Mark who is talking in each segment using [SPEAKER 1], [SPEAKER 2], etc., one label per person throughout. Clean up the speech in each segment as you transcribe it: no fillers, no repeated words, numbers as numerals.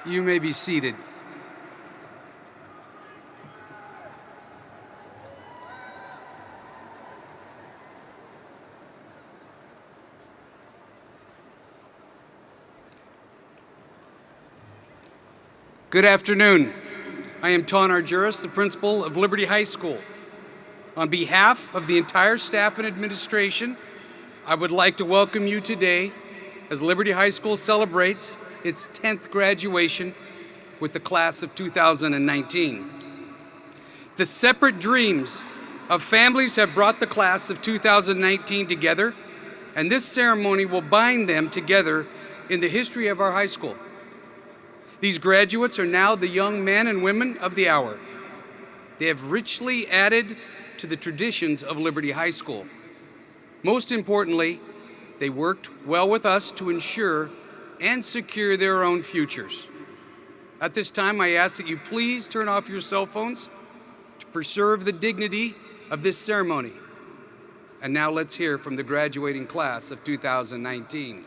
[SPEAKER 1] You may be seated. Good afternoon. I am Ton Argyris, the principal of Liberty High School. On behalf of the entire staff and administration, I would like to welcome you today as Liberty High School celebrates its 10th graduation with the class of 2019. The separate dreams of families have brought the class of 2019 together, and this ceremony will bind them together in the history of our high school. These graduates are now the young men and women of the hour. They have richly added to the traditions of Liberty High School. Most importantly, they worked well with us to ensure and secure their own futures. At this time, I ask that you please turn off your cell phones to preserve the dignity of this ceremony. And now let's hear from the graduating class of 2019.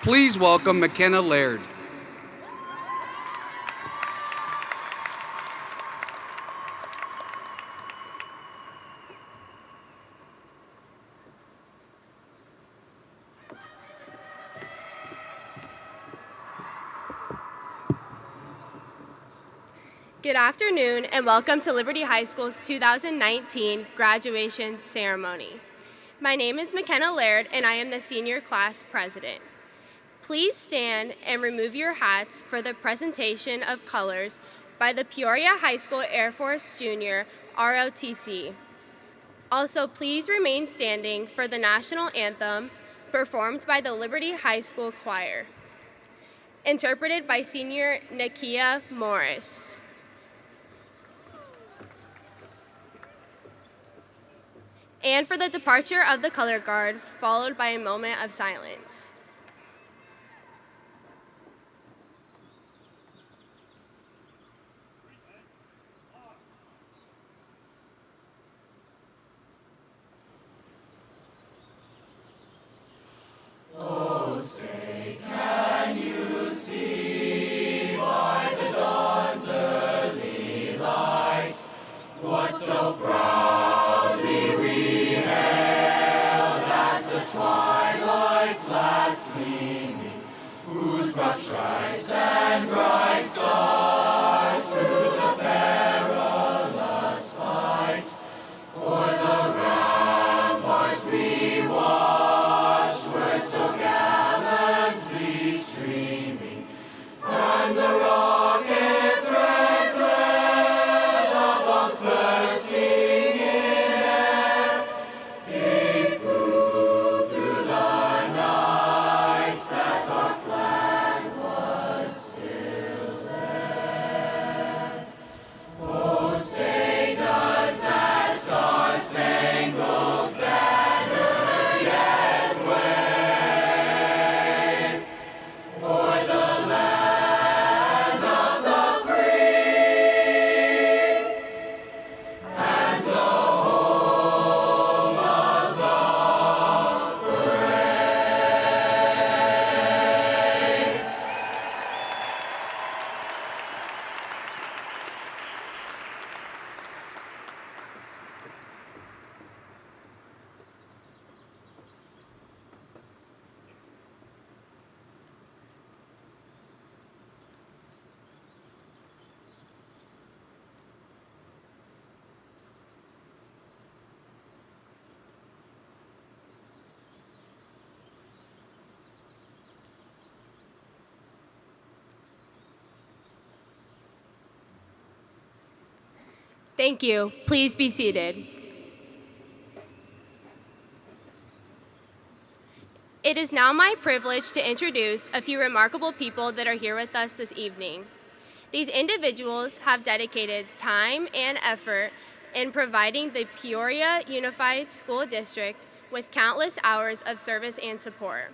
[SPEAKER 1] Please welcome McKenna Laird.
[SPEAKER 2] Good afternoon and welcome to Liberty High School's 2019 graduation ceremony. My name is McKenna Laird and I am the senior class president. Please stand and remove your hats for the presentation of colors by the Peoria High School Air Force Junior ROTC. Also, please remain standing for the national anthem performed by the Liberty High School Choir, interpreted by Senior Nakia Morris. And for the departure of the color guard, followed by a moment of silence.
[SPEAKER 3] Oh, say, can you see by the dawn's early light what so proudly we hailed at the twilight's last gleaming, whose broad stripes and bright stars through the perilous fight o'er the ramparts we watched were so gallantly streaming, and the rocket's red glare, the bombs bursting in air, gave proof through the night that our flag was still there. Oh, say does that star-spangled banner yet wave o'er the land of the free and the home of the brave?
[SPEAKER 2] Thank you. Please be seated. It is now my privilege to introduce a few remarkable people that are here with us this evening. These individuals have dedicated time and effort in providing the Peoria Unified School District with countless hours of service and support.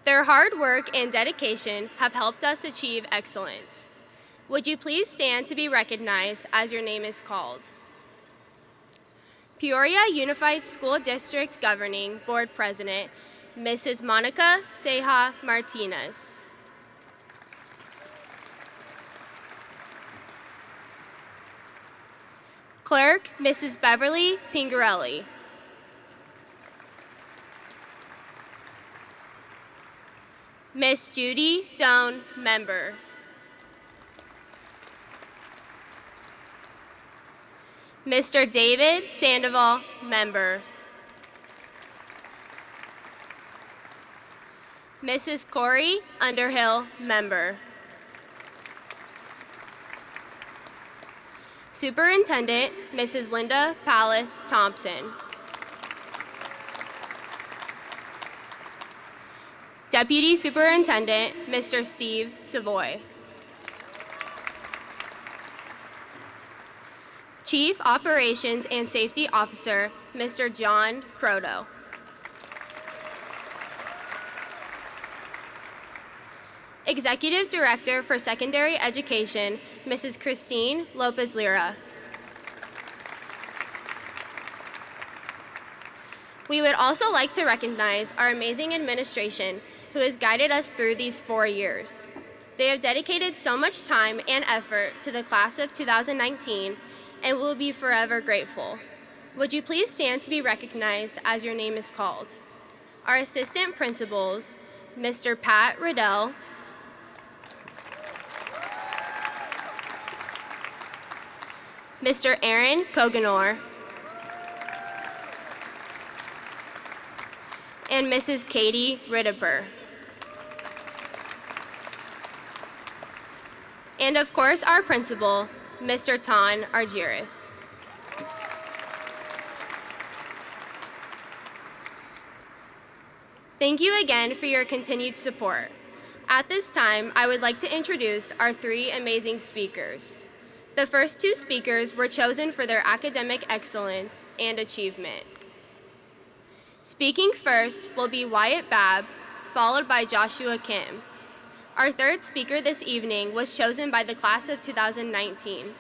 [SPEAKER 2] Their hard work and dedication have helped us achieve excellence. Would you please stand to be recognized as your name is called? Peoria Unified School District Governing Board President, Mrs. Monica Ceja Martinez. Clerk, Mrs. Beverly Pingarelli. Miss Judy Doan, Member. Mr. David Sandoval, Member. Mrs. Corey Underhill, Member. Superintendent, Mrs. Linda Pallas Thompson. Deputy Superintendent, Mr. Steve Savoy. Chief Operations and Safety Officer, Mr. John Croto. Executive Director for Secondary Education, Mrs. Christine Lopez-Lira. We would also like to recognize our amazing administration who has guided us through these 4 years. They have dedicated so much time and effort to the class of 2019 and will be forever grateful. Would you please stand to be recognized as your name is called? Our assistant principals, Mr. Pat Riddell, Mr. Aaron Koganor, and Mrs. Katie Riddiper. And of course, our principal, Mr. Ton Argyris. Thank you again for your continued support. At this time, I would like to introduce our 3 amazing speakers. The first 2 speakers were chosen for their academic excellence and achievement. Speaking first will be Wyatt Babb, followed by Joshua Kim. Our third speaker this evening was chosen by the class of 2019,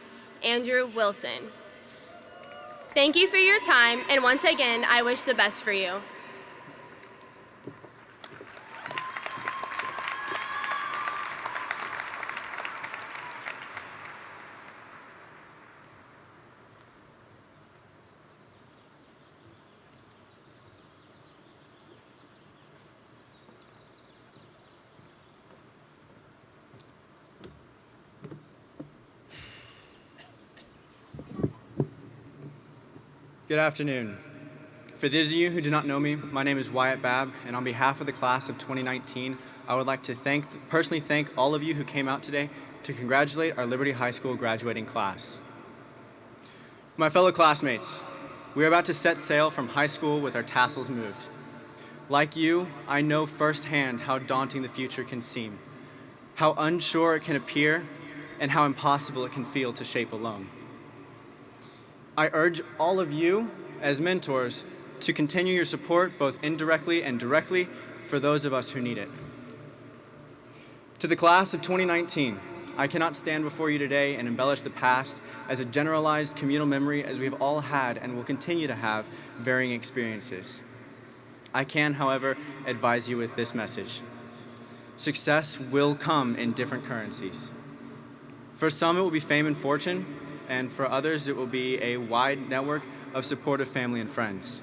[SPEAKER 2] Andrew Wilson. Thank you for your time, and once again, I wish the best for you.
[SPEAKER 4] Good afternoon. For those of you who do not know me, my name is Wyatt Babb, and on behalf of the class of 2019, I would like to personally thank all of you who came out today to congratulate our Liberty High School graduating class. My fellow classmates, we are about to set sail from high school with our tassels moved. Like you, I know firsthand how daunting the future can seem, how unsure it can appear, and how impossible it can feel to shape alone. I urge all of you, as mentors, to continue your support both indirectly and directly for those of us who need it. To the class of 2019, I cannot stand before you today and embellish the past as a generalized communal memory, as we have all had and will continue to have varying experiences. I can, however, advise you with this message. Success will come in different currencies. For some, it will be fame and fortune, and for others, it will be a wide network of supportive family and friends.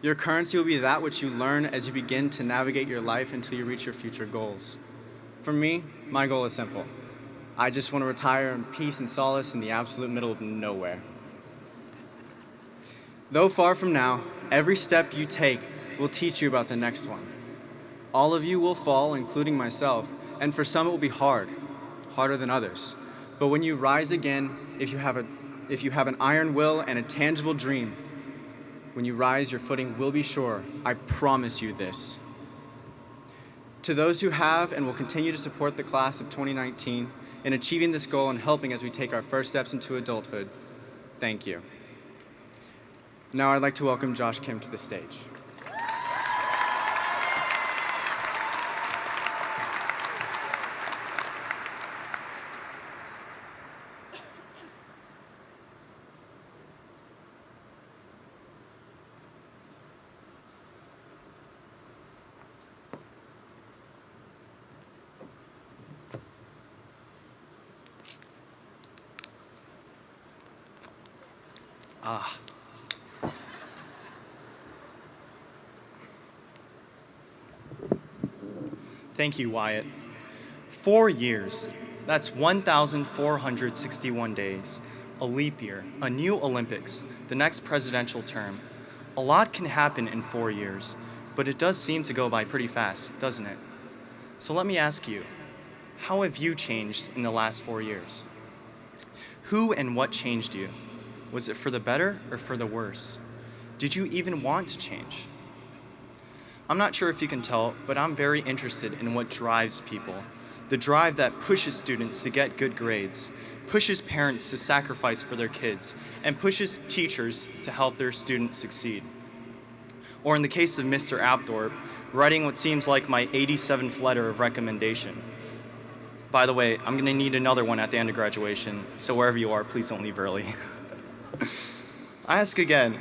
[SPEAKER 4] Your currency will be that which you learn as you begin to navigate your life until you reach your future goals. For me, my goal is simple. I just want to retire in peace and solace in the absolute middle of nowhere. Though far from now, every step you take will teach you about the next one. All of you will fall, including myself, and for some it will be hard, harder than others. But when you rise again, if you have an iron will and a tangible dream, when you rise, your footing will be sure. I promise you this. To those who have and will continue to support the class of 2019 in achieving this goal and helping as we take our first steps into adulthood, thank you. Now I'd like to welcome Josh Kim to the stage.
[SPEAKER 5] Thank you, Wyatt. 4 years. That's 1,461 days. A leap year, a new Olympics, the next presidential term. A lot can happen in 4 years, but it does seem to go by pretty fast, doesn't it? So let me ask you, how have you changed in the last 4 years? Who and what changed you? Was it for the better or for the worse? Did you even want to change? I'm not sure if you can tell, but I'm very interested in what drives people. The drive that pushes students to get good grades, pushes parents to sacrifice for their kids, and pushes teachers to help their students succeed. Or in the case of Mr. Apthorpe, writing what seems like my 87th letter of recommendation. By the way, I'm gonna need another one at the end of graduation, so wherever you are, please don't leave early. I ask again,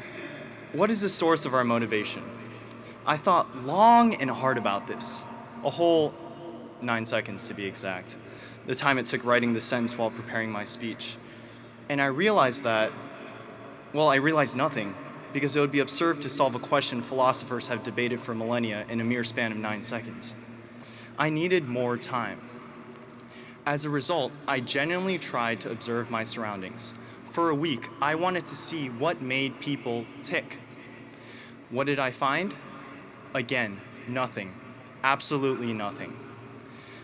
[SPEAKER 5] what is the source of our motivation? I thought long and hard about this, a whole 9 seconds to be exact, the time it took writing the sentence while preparing my speech. And I realized I realized nothing, because it would be absurd to solve a question philosophers have debated for millennia in a mere span of 9 seconds. I needed more time. As a result, I genuinely tried to observe my surroundings. For a week, I wanted to see what made people tick. What did I find? Again, nothing. Absolutely nothing.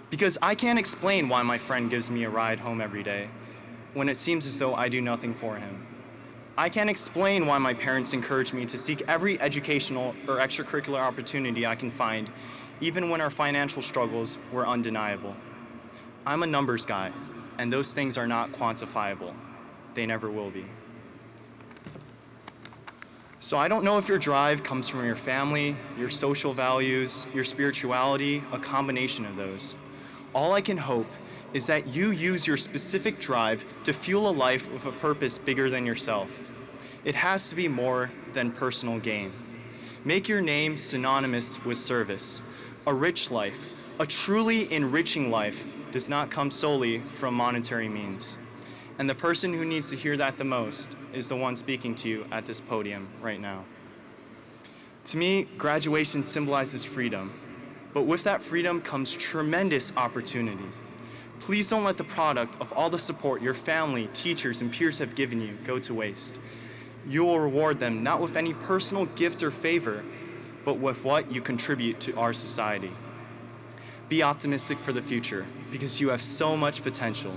[SPEAKER 5] Because I can't explain why my friend gives me a ride home every day when it seems as though I do nothing for him. I can't explain why my parents encourage me to seek every educational or extracurricular opportunity I can find, even when our financial struggles were undeniable. I'm a numbers guy, and those things are not quantifiable. They never will be. So I don't know if your drive comes from your family, your social values, your spirituality, a combination of those. All I can hope is that you use your specific drive to fuel a life with a purpose bigger than yourself. It has to be more than personal gain. Make your name synonymous with service. A rich life, a truly enriching life, does not come solely from monetary means. And the person who needs to hear that the most is the one speaking to you at this podium right now. To me, graduation symbolizes freedom, but with that freedom comes tremendous opportunity. Please don't let the product of all the support your family, teachers, and peers have given you go to waste. You will reward them not with any personal gift or favor, but with what you contribute to our society. Be optimistic for the future, because you have so much potential.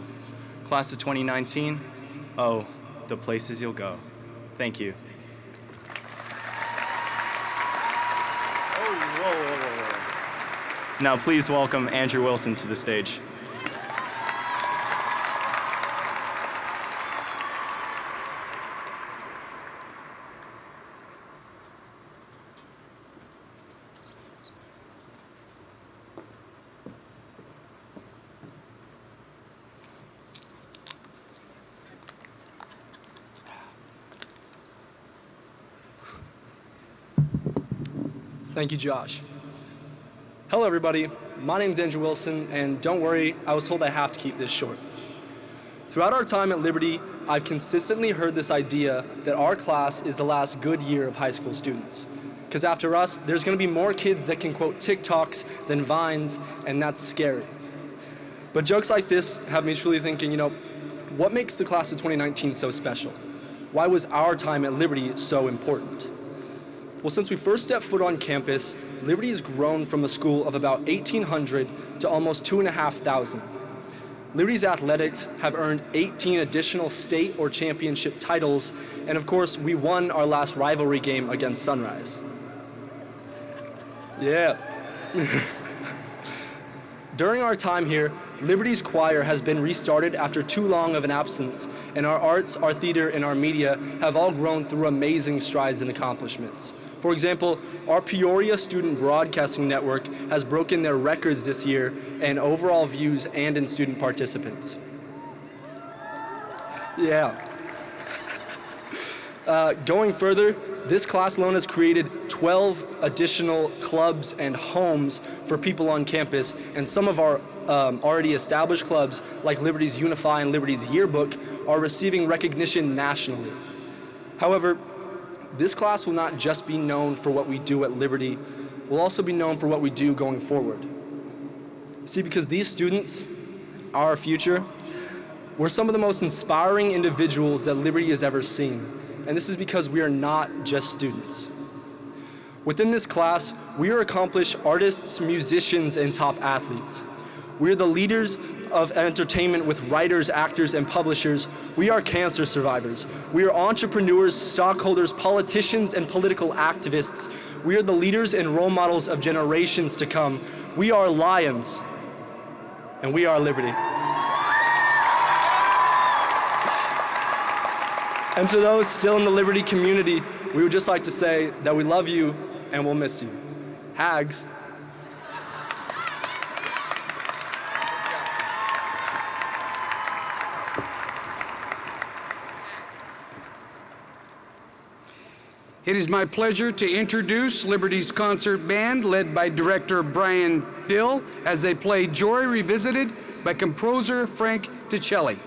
[SPEAKER 5] Class of 2019, oh, the places you'll go. Thank you. Now please welcome Andrew Wilson to the stage.
[SPEAKER 6] Thank you, Josh. Hello, everybody. My name is Andrew Wilson, and don't worry, I was told I have to keep this short. Throughout our time at Liberty, I've consistently heard this idea that our class is the last good year of high school students. Because after us, there's going to be more kids that can quote TikToks than Vines, and that's scary. But jokes like this have me truly thinking, what makes the class of 2019 so special? Why was our time at Liberty so important? Well, since we first stepped foot on campus, Liberty has grown from a school of about 1,800 to almost 2,500. Liberty's athletics have earned 18 additional state or championship titles, and of course, we won our last rivalry game against Sunrise. Yeah. During our time here, Liberty's choir has been restarted after too long of an absence, and our arts, our theater, and our media have all grown through amazing strides and accomplishments. For example, our Peoria Student Broadcasting Network has broken their records this year in overall views and in student participants. Yeah. Going further, this class alone has created 12 additional clubs and homes for people on campus, and some of our already established clubs, like Liberty's Unify and Liberty's Yearbook, are receiving recognition nationally. However, this class will not just be known for what we do at Liberty, we'll also be known for what we do going forward. See, because these students are our future, we're some of the most inspiring individuals that Liberty has ever seen, and this is because we are not just students. Within this class, we are accomplished artists, musicians, and top athletes. We are the leaders of entertainment with writers, actors, and publishers. We are cancer survivors. We are entrepreneurs, stockholders, politicians, and political activists. We are the leaders and role models of generations to come. We are lions, and we are Liberty. And to those still in the Liberty community, we would just like to say that we love you and we'll miss you. Hags.
[SPEAKER 1] It is my pleasure to introduce Liberty's concert band, led by director Brian Dill, as they play Joy Revisited by composer Frank Ticelli.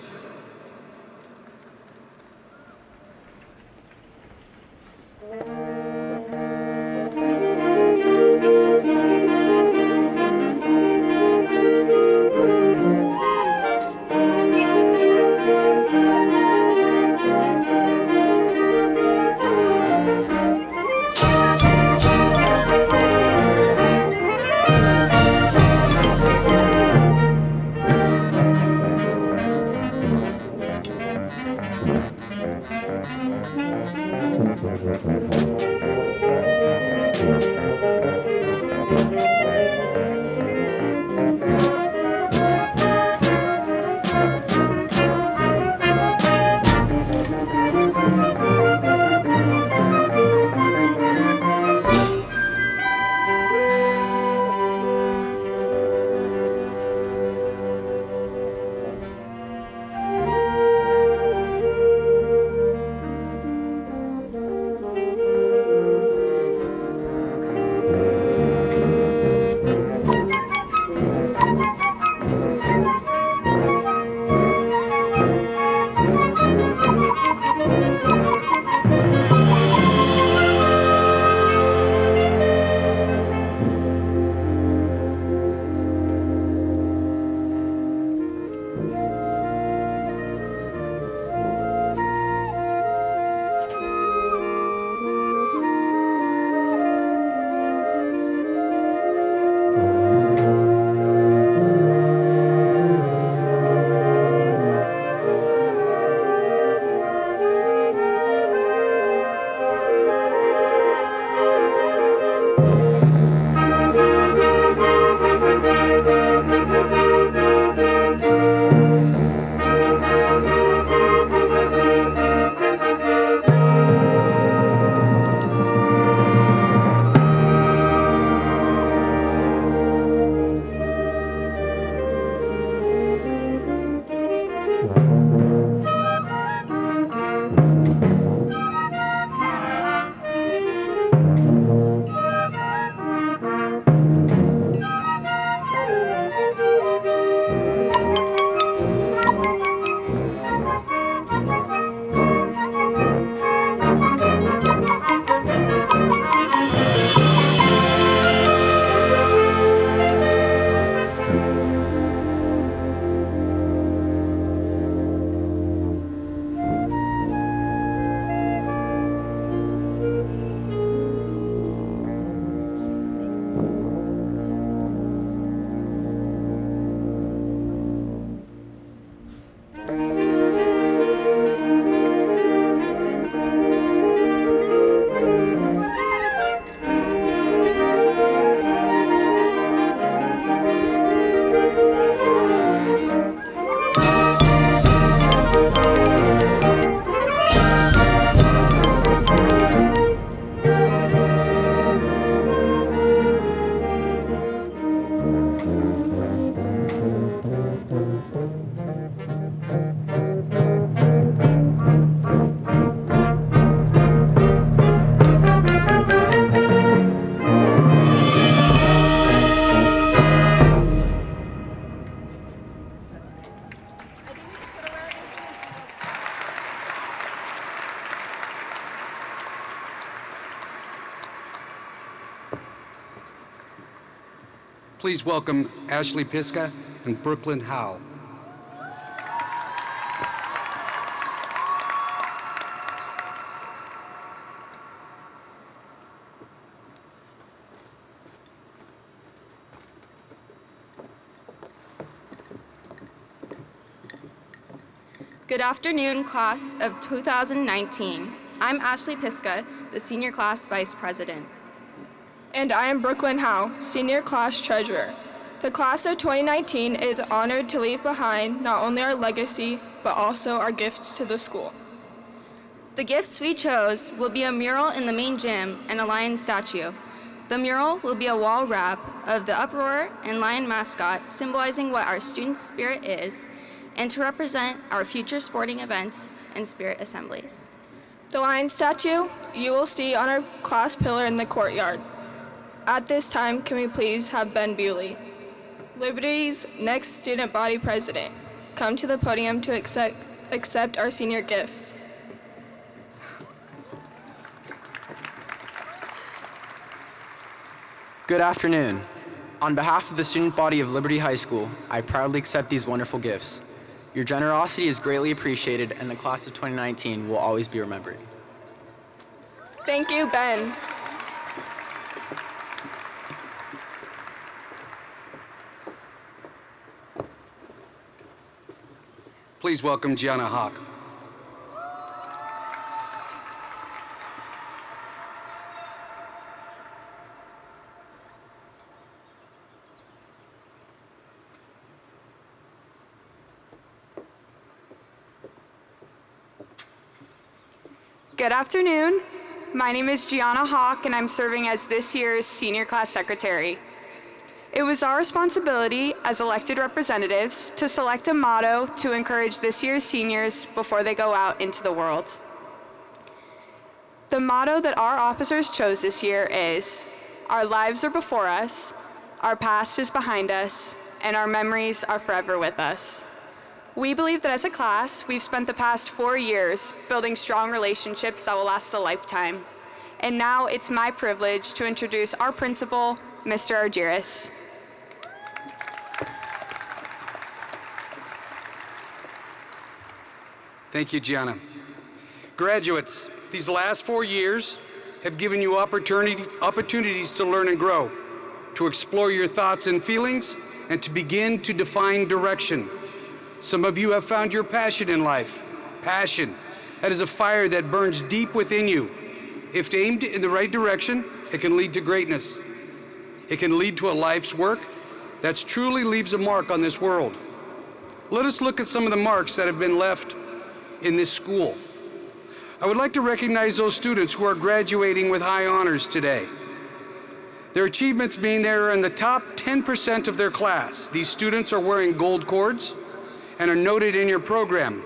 [SPEAKER 1] Please welcome Ashley Piska and Brooklyn Howe.
[SPEAKER 7] Good afternoon, class of 2019. I'm Ashley Piska, the senior class vice president.
[SPEAKER 8] And I am Brooklyn Howe, senior class treasurer. The class of 2019 is honored to leave behind not only our legacy, but also our gifts to the school.
[SPEAKER 7] The gifts we chose will be a mural in the main gym and a lion statue. The mural will be a wall wrap of the uproar and lion mascot, symbolizing what our student spirit is, and to represent our future sporting events and spirit assemblies.
[SPEAKER 8] The lion statue you will see on our class pillar in the courtyard. At this time, can we please have Ben Bewley, Liberty's next student body president, come to the podium to accept our senior gifts.
[SPEAKER 9] Good afternoon. On behalf of the student body of Liberty High School, I proudly accept these wonderful gifts. Your generosity is greatly appreciated, and the class of 2019 will always be remembered.
[SPEAKER 8] Thank you, Ben.
[SPEAKER 1] Please welcome Gianna Hawk.
[SPEAKER 10] Good afternoon. My name is Gianna Hawk, and I'm serving as this year's senior class secretary. It was our responsibility as elected representatives to select a motto to encourage this year's seniors before they go out into the world. The motto that our officers chose this year is, "Our lives are before us, our past is behind us, and our memories are forever with us." We believe that as a class, we've spent the past 4 years building strong relationships that will last a lifetime. And now it's my privilege to introduce our principal, Mr. Argyris.
[SPEAKER 1] Thank you, Gianna. Graduates, these last 4 years have given you opportunities to learn and grow, to explore your thoughts and feelings, and to begin to define direction. Some of you have found your passion in life. Passion, that is a fire that burns deep within you. If aimed in the right direction, it can lead to greatness. It can lead to a life's work that truly leaves a mark on this world. Let us look at some of the marks that have been left in this school. I would like to recognize those students who are graduating with high honors today. Their achievements mean they're in the top 10% of their class. These students are wearing gold cords and are noted in your program.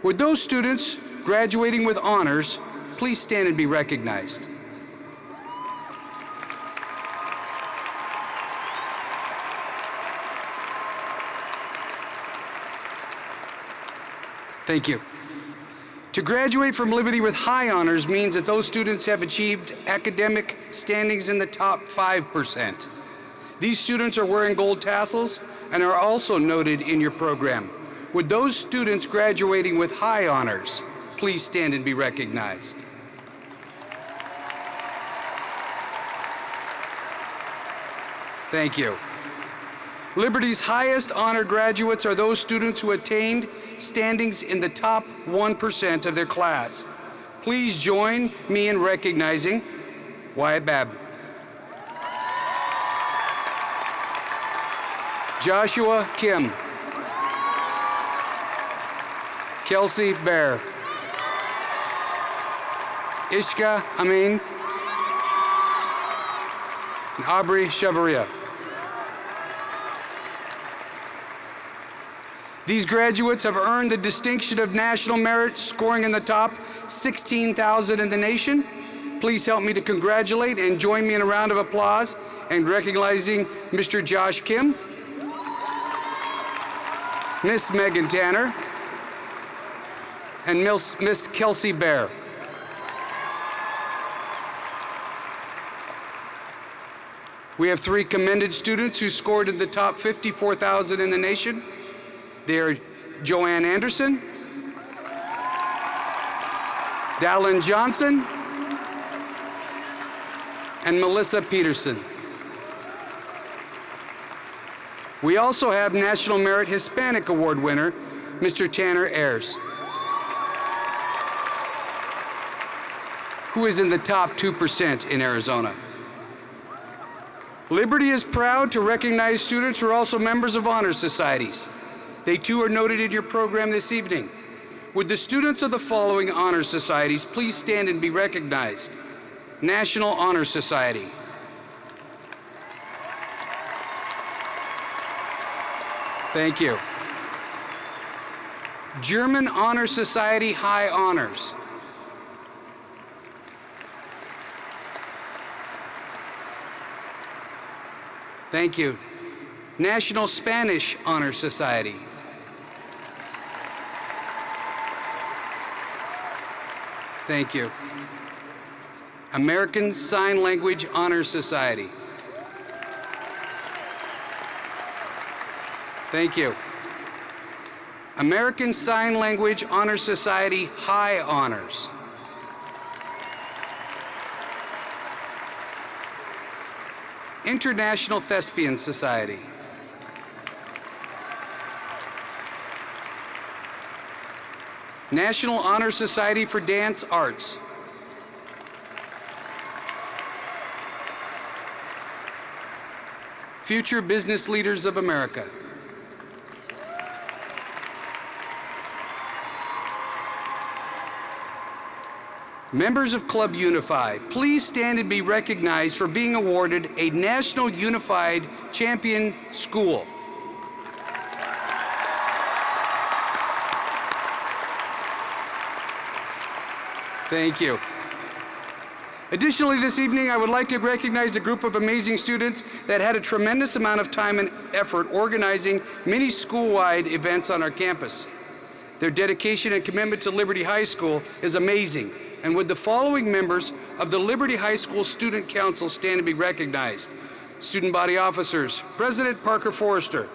[SPEAKER 1] Would those students graduating with honors please stand and be recognized? Thank you. To graduate from Liberty with high honors means that those students have achieved academic standings in the top 5%. These students are wearing gold tassels and are also noted in your program. Would those students graduating with high honors please stand and be recognized? Thank you. Liberty's highest honor graduates are those students who attained standings in the top 1% of their class. Please join me in recognizing Wyatt Babb, Joshua Kim, Kelsey Bear, Ishka Amin, and Aubrey Chavaria. These graduates have earned the distinction of national merit, scoring in the top 16,000 in the nation. Please help me to congratulate and join me in a round of applause and recognizing Mr. Josh Kim, Miss Megan Tanner, and Miss Kelsey Bear. We have 3 commended students who scored in the top 54,000 in the nation. They are Joanne Anderson, Dallin Johnson, and Melissa Peterson. We also have National Merit Hispanic Award winner, Mr. Tanner Ayers, who is in the top 2% in Arizona. Liberty is proud to recognize students who are also members of honor societies. They too are noted in your program this evening. Would the students of the following honor societies please stand and be recognized? National Honor Society. Thank you. German Honor Society High Honors. Thank you. National Spanish Honor Society. Thank you. American Sign Language Honor Society. Thank you. American Sign Language Honor Society High Honors. International Thespian Society. National Honor Society for Dance Arts. Future Business Leaders of America. Members of Club Unify, please stand and be recognized for being awarded a National Unified Champion School. Thank you. Additionally, this evening, I would like to recognize a group of amazing students that had a tremendous amount of time and effort organizing many school-wide events on our campus. Their dedication and commitment to Liberty High School is amazing. And would the following members of the Liberty High School Student Council stand to be recognized? Student Body Officers, President Parker Forrester.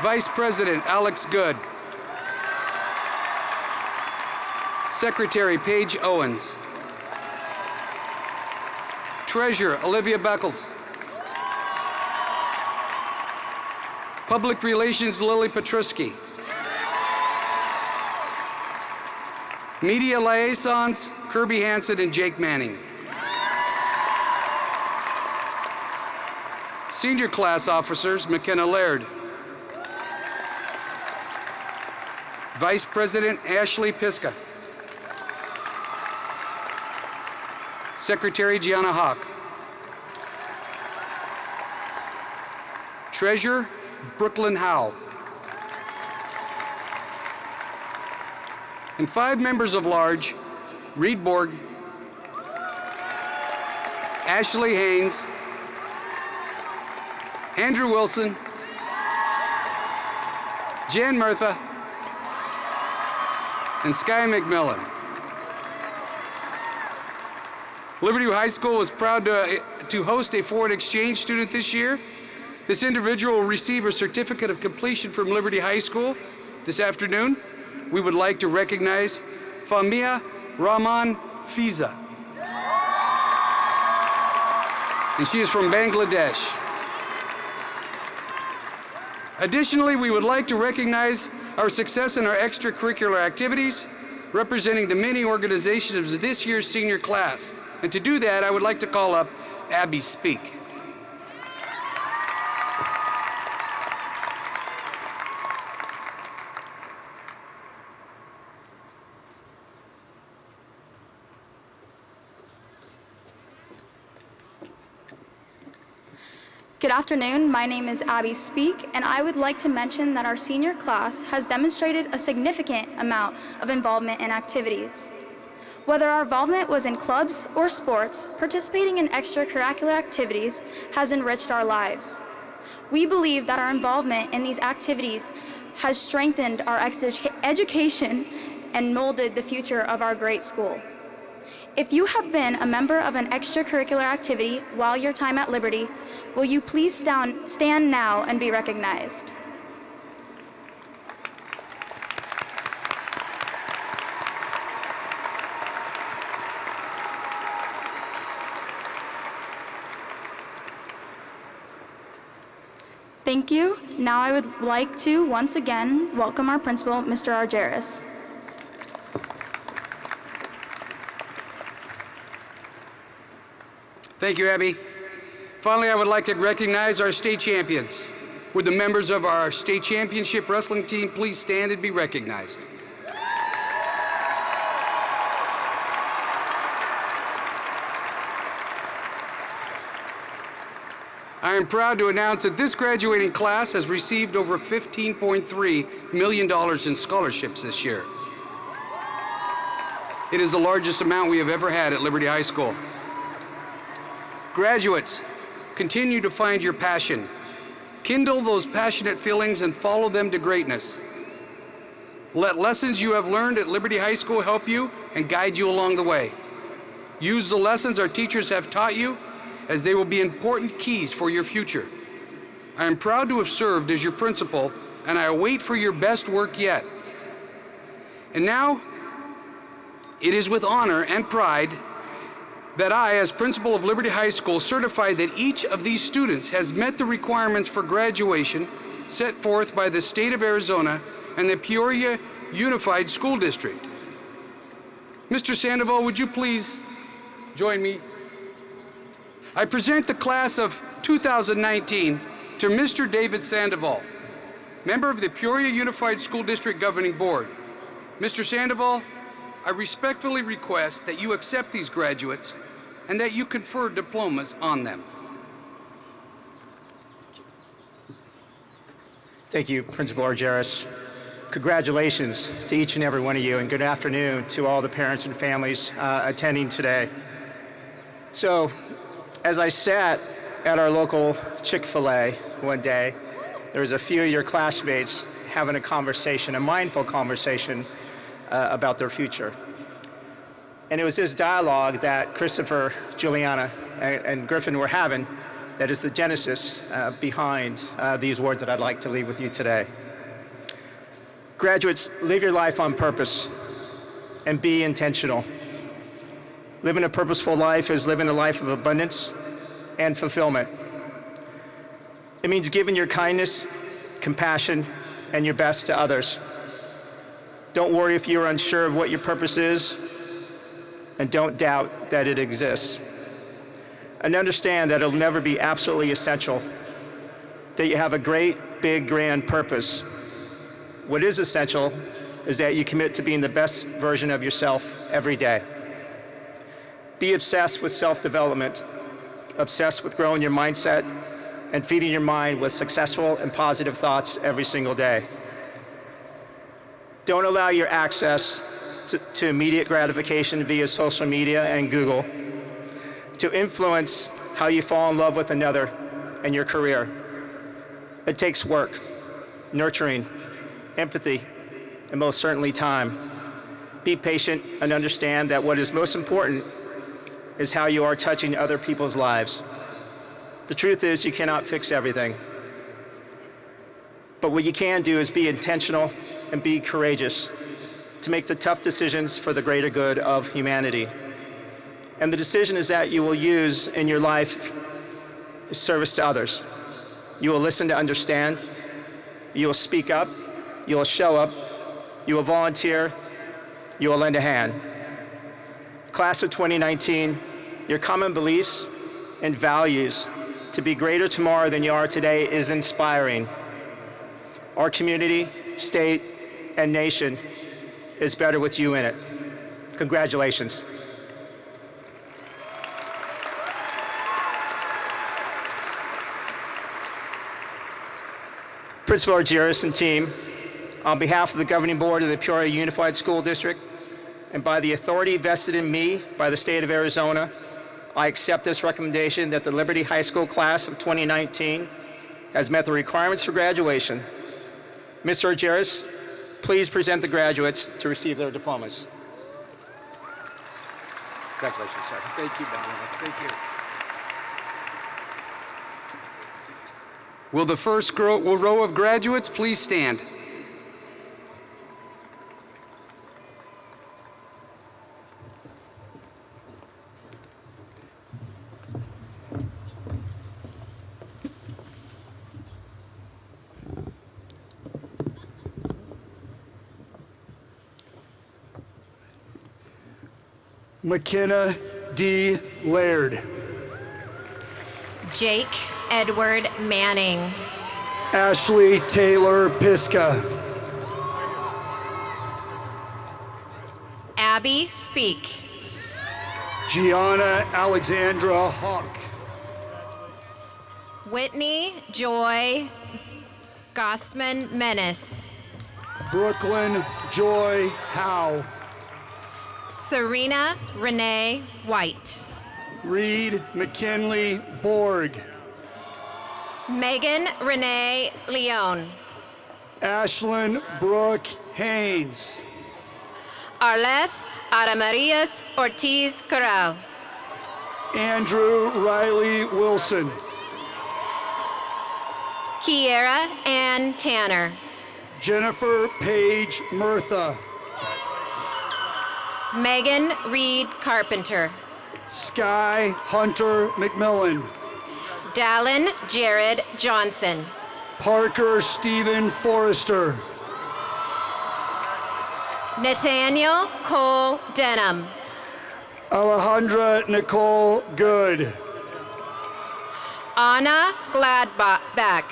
[SPEAKER 1] Vice President Alex Good. Secretary Paige Owens. Treasurer Olivia Beckles. Public Relations Lily Petruski. Media Liaisons Kirby Hansen and Jake Manning. Senior Class Officers McKenna Laird. Vice President Ashley Piska. Secretary Gianna Hawk. Treasurer Brooklyn Howe. And 5 members of large, Reed Borg, Ashley Haynes, Andrew Wilson, Jan Murtha, and Sky McMillan. Liberty High School was proud to host a foreign exchange student this year. This individual will receive a certificate of completion from Liberty High School this afternoon. We would like to recognize Famia Rahman Fiza. And she is from Bangladesh. Additionally, we would like to recognize our success in our extracurricular activities, representing the many organizations of this year's senior class. And to do that, I would like to call up Abby Speak.
[SPEAKER 11] Good afternoon, my name is Abby Speak, and I would like to mention that our senior class has demonstrated a significant amount of involvement in activities. Whether our involvement was in clubs or sports, participating in extracurricular activities has enriched our lives. We believe that our involvement in these activities has strengthened our education and molded the future of our great school. If you have been a member of an extracurricular activity while your time at Liberty, will you please stand now and be recognized? Thank you. Now I would like to once again welcome our principal, Mr. Argyris.
[SPEAKER 1] Thank you, Abby. Finally, I would like to recognize our state champions. Would the members of our state championship wrestling team please stand and be recognized? I am proud to announce that this graduating class has received over $15.3 million in scholarships this year. It is the largest amount we have ever had at Liberty High School. Graduates, continue to find your passion. Kindle those passionate feelings and follow them to greatness. Let lessons you have learned at Liberty High School help you and guide you along the way. Use the lessons our teachers have taught you, as they will be important keys for your future. I am proud to have served as your principal, and I await for your best work yet. And now, it is with honor and pride that I, as principal of Liberty High School, certify that each of these students has met the requirements for graduation set forth by the state of Arizona and the Peoria Unified School District. Mr. Sandoval, would you please join me? I present the class of 2019 to Mr. David Sandoval, member of the Peoria Unified School District Governing Board. Mr. Sandoval, I respectfully request that you accept these graduates and that you confer diplomas on them.
[SPEAKER 12] Thank you, Principal Argyris. Congratulations to each and every one of you, and good afternoon to all the parents and families attending today. So, as I sat at our local Chick-fil-A one day, there was a few of your classmates having a conversation, a mindful conversation about their future. And it was this dialogue that Christopher, Juliana, and Griffin were having that is the genesis behind these words that I'd like to leave with you today. Graduates, live your life on purpose and be intentional. Living a purposeful life is living a life of abundance and fulfillment. It means giving your kindness, compassion, and your best to others. Don't worry if you're unsure of what your purpose is, and don't doubt that it exists. And understand that it'll never be absolutely essential that you have a great, big, grand purpose. What is essential is that you commit to being the best version of yourself every day. Be obsessed with self-development, obsessed with growing your mindset and feeding your mind with successful and positive thoughts every single day. Don't allow your access to immediate gratification via social media and Google to influence how you fall in love with another and your career. It takes work, nurturing, empathy, and most certainly time. Be patient and understand that what is most important is how you are touching other people's lives. The truth is you cannot fix everything. But what you can do is be intentional and be courageous to make the tough decisions for the greater good of humanity. And the decision is that you will use in your life is service to others. You will listen to understand, you will speak up, you will show up, you will volunteer, you will lend a hand. Class of 2019, your common beliefs and values to be greater tomorrow than you are today is inspiring. Our community, state, and nation is better with you in it. Congratulations. Principal Argyris and team, on behalf of the Governing Board of the Peoria Unified School District, and by the authority vested in me by the state of Arizona, I accept this recommendation that the Liberty High School class of 2019 has met the requirements for graduation. Mr. Argyris, please present the graduates to receive their diplomas.
[SPEAKER 13] Congratulations, sir.
[SPEAKER 1] Thank you, Bono. Thank you. Will the first row of graduates please stand?
[SPEAKER 14] McKenna D. Laird.
[SPEAKER 15] Jake Edward Manning.
[SPEAKER 14] Ashley Taylor Piska.
[SPEAKER 15] Abby Speak.
[SPEAKER 14] Gianna Alexandra Hawk.
[SPEAKER 15] Whitney Joy Gossman Menace.
[SPEAKER 14] Brooklyn Joy Howe.
[SPEAKER 15] Serena Renee White.
[SPEAKER 14] Reed McKinley Borg.
[SPEAKER 15] Megan Renee Leone.
[SPEAKER 14] Ashlyn Brooke Haynes.
[SPEAKER 15] Arleth Aramarias Ortiz Corral.
[SPEAKER 14] Andrew Riley Wilson.
[SPEAKER 15] Kiera Ann Tanner.
[SPEAKER 14] Jennifer Page Murtha.
[SPEAKER 15] Megan Reed Carpenter.
[SPEAKER 14] Sky Hunter McMillan.
[SPEAKER 15] Dallin Jared Johnson.
[SPEAKER 14] Parker Stephen Forrester.
[SPEAKER 15] Nathaniel Cole Denham.
[SPEAKER 14] Alejandra Nicole Good.
[SPEAKER 15] Anna Gladbach.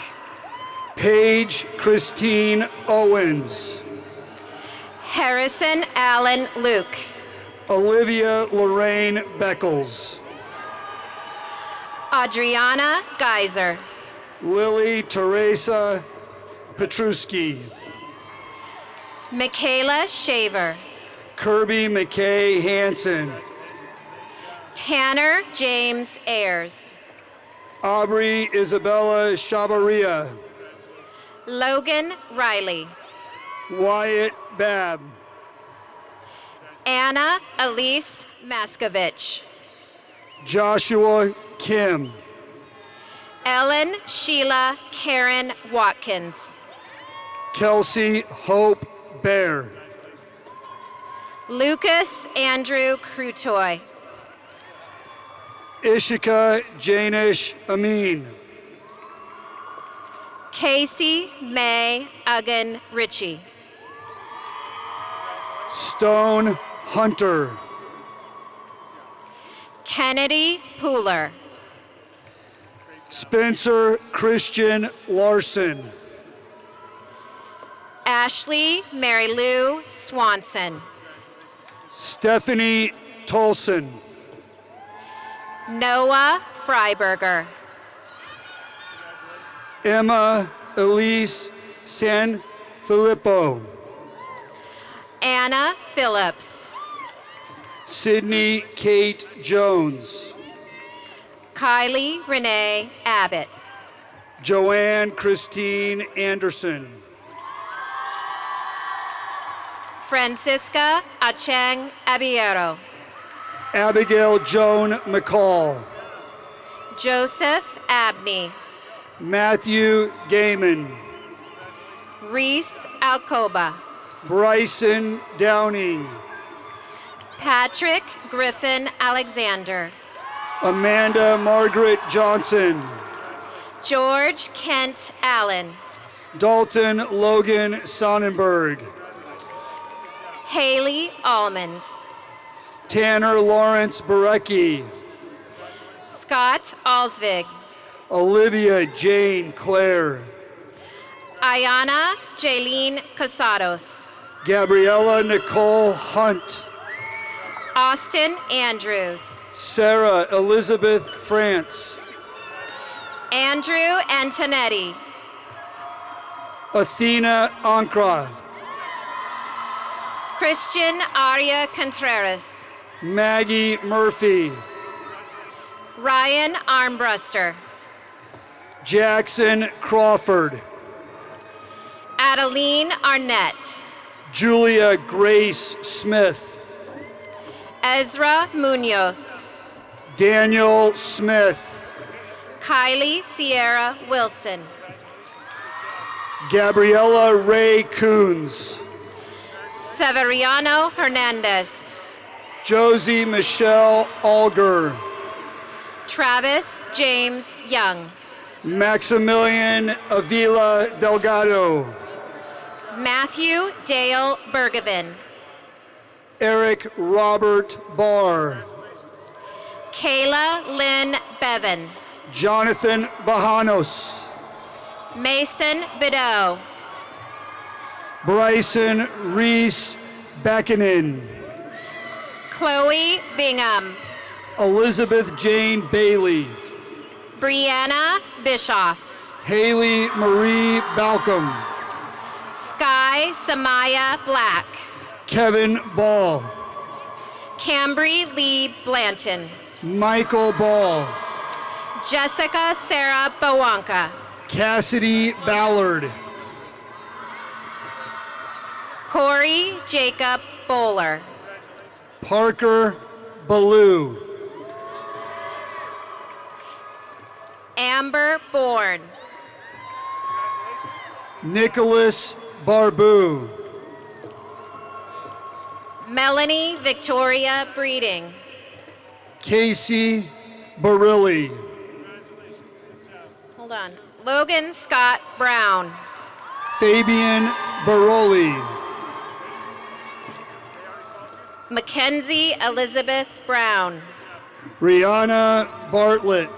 [SPEAKER 14] Paige Christine Owens.
[SPEAKER 15] Harrison Allen Luke.
[SPEAKER 14] Olivia Lorraine Beckles.
[SPEAKER 15] Adriana Geyser.
[SPEAKER 14] Lily Teresa Petruski.
[SPEAKER 15] Michaela Shaver.
[SPEAKER 14] Kirby McKay Hansen.
[SPEAKER 15] Tanner James Ayers.
[SPEAKER 14] Aubrey Isabella Chavaria.
[SPEAKER 15] Logan Riley.
[SPEAKER 14] Wyatt Babb.
[SPEAKER 15] Anna Elise Maskovich.
[SPEAKER 14] Joshua Kim.
[SPEAKER 15] Ellen Sheila Karen Watkins.
[SPEAKER 14] Kelsey Hope Bear.
[SPEAKER 15] Lucas Andrew Krutoy.
[SPEAKER 14] Ishika Janish Amin.
[SPEAKER 15] Casey May Uggan Ritchie.
[SPEAKER 14] Stone Hunter.
[SPEAKER 15] Kennedy Pooler.
[SPEAKER 14] Spencer Christian Larson.
[SPEAKER 15] Ashley Mary Lou Swanson.
[SPEAKER 14] Stephanie Tolson.
[SPEAKER 15] Noah Freiberger.
[SPEAKER 14] Emma Elise San Filippo.
[SPEAKER 15] Anna Phillips.
[SPEAKER 14] Sydney Kate Jones.
[SPEAKER 15] Kylie Renee Abbott.
[SPEAKER 14] Joanne Christine Anderson.
[SPEAKER 15] Francisca Acheng Abiero.
[SPEAKER 14] Abigail Joan McCall.
[SPEAKER 15] Joseph Abney.
[SPEAKER 14] Matthew Gaiman.
[SPEAKER 15] Reese Alcoba.
[SPEAKER 14] Bryson Downing.
[SPEAKER 15] Patrick Griffin Alexander.
[SPEAKER 14] Amanda Margaret Johnson.
[SPEAKER 15] George Kent Allen.
[SPEAKER 14] Dalton Logan Sonnenberg.
[SPEAKER 15] Haley Almond.
[SPEAKER 14] Tanner Lawrence Barecki.
[SPEAKER 15] Scott Alsvig.
[SPEAKER 14] Olivia Jane Clare.
[SPEAKER 15] Ayana Jaylene Casados.
[SPEAKER 14] Gabriella Nicole Hunt.
[SPEAKER 15] Austin Andrews.
[SPEAKER 14] Sarah Elizabeth France.
[SPEAKER 15] Andrew Antonetti.
[SPEAKER 14] Athena Ankra.
[SPEAKER 15] Christian Aria Contreras.
[SPEAKER 14] Maggie Murphy.
[SPEAKER 15] Ryan Armbruster.
[SPEAKER 14] Jackson Crawford.
[SPEAKER 15] Adeline Arnett.
[SPEAKER 14] Julia Grace Smith.
[SPEAKER 15] Ezra Munoz.
[SPEAKER 14] Daniel Smith.
[SPEAKER 15] Kylie Sierra Wilson.
[SPEAKER 14] Gabriella Ray Coons.
[SPEAKER 15] Severiano Hernandez.
[SPEAKER 14] Josie Michelle Alger.
[SPEAKER 15] Travis James Young.
[SPEAKER 14] Maximilian Avila Delgado.
[SPEAKER 15] Matthew Dale Bergevin.
[SPEAKER 14] Eric Robert Barr.
[SPEAKER 15] Kayla Lynn Bevan.
[SPEAKER 14] Jonathan Bajanos.
[SPEAKER 15] Mason Bideau.
[SPEAKER 14] Bryson Reese Beckenen.
[SPEAKER 15] Chloe Bingham.
[SPEAKER 14] Elizabeth Jane Bailey.
[SPEAKER 15] Brianna Bischoff.
[SPEAKER 14] Haley Marie Balcom.
[SPEAKER 15] Sky Samaya Black.
[SPEAKER 14] Kevin Ball.
[SPEAKER 15] Cambry Lee Blanton.
[SPEAKER 14] Michael Ball.
[SPEAKER 15] Jessica Sarah Bawanka.
[SPEAKER 14] Cassidy Ballard.
[SPEAKER 15] Corey Jacob Bowler.
[SPEAKER 14] Parker Ballou.
[SPEAKER 15] Amber Bourne.
[SPEAKER 14] Nicholas Barbu.
[SPEAKER 15] Melanie Victoria Breeding.
[SPEAKER 14] Casey Barilli.
[SPEAKER 15] Hold on. Logan Scott Brown.
[SPEAKER 14] Fabian Baroli.
[SPEAKER 15] Mackenzie Elizabeth Brown.
[SPEAKER 14] Rihanna Bartlett.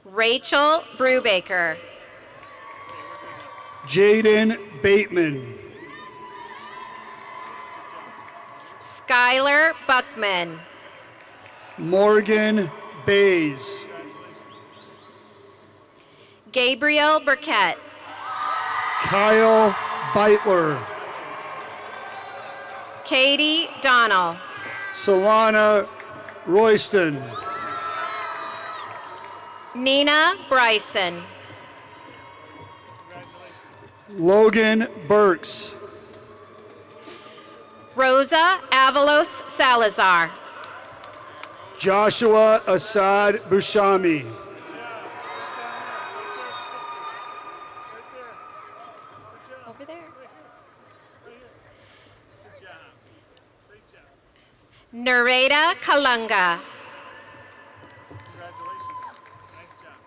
[SPEAKER 15] Rachel Brubaker.
[SPEAKER 14] Jaden Bateman.
[SPEAKER 15] Skylar Buckman.
[SPEAKER 14] Morgan Bays.
[SPEAKER 15] Gabriel Burkett.
[SPEAKER 14] Kyle Beitler.
[SPEAKER 15] Katie Donnell.
[SPEAKER 14] Solana Royston.
[SPEAKER 15] Nina Bryson.
[SPEAKER 14] Logan Burks.
[SPEAKER 15] Rosa Avalos Salazar.
[SPEAKER 14] Joshua Assad Bushami.
[SPEAKER 15] Over there. Nareda Kalunga.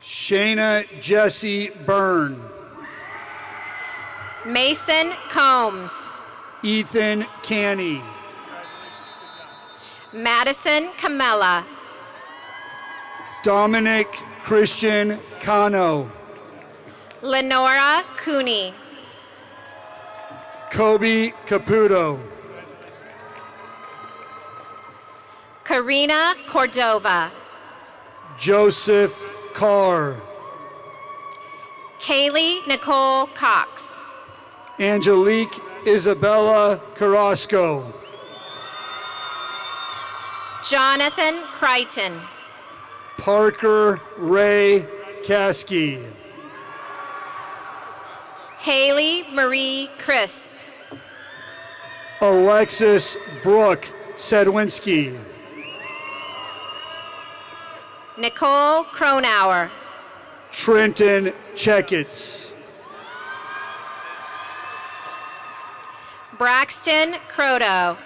[SPEAKER 14] Shayna Jesse Byrne.
[SPEAKER 15] Mason Combs.
[SPEAKER 14] Ethan Canny.
[SPEAKER 15] Madison Camella.
[SPEAKER 14] Dominic Christian Cano.
[SPEAKER 15] Lenora Cooney.
[SPEAKER 14] Kobe Caputo.
[SPEAKER 15] Karina Cordova.
[SPEAKER 14] Joseph Carr.
[SPEAKER 15] Kaylee Nicole Cox.
[SPEAKER 14] Angelique Isabella Carrasco.
[SPEAKER 15] Jonathan Crichton.
[SPEAKER 14] Parker Ray Caskey.
[SPEAKER 15] Haley Marie Crisp.
[SPEAKER 14] Alexis Brooke Sedwinski.
[SPEAKER 15] Nicole Cronauer.
[SPEAKER 14] Trenton Checketts.
[SPEAKER 15] Braxton Croto.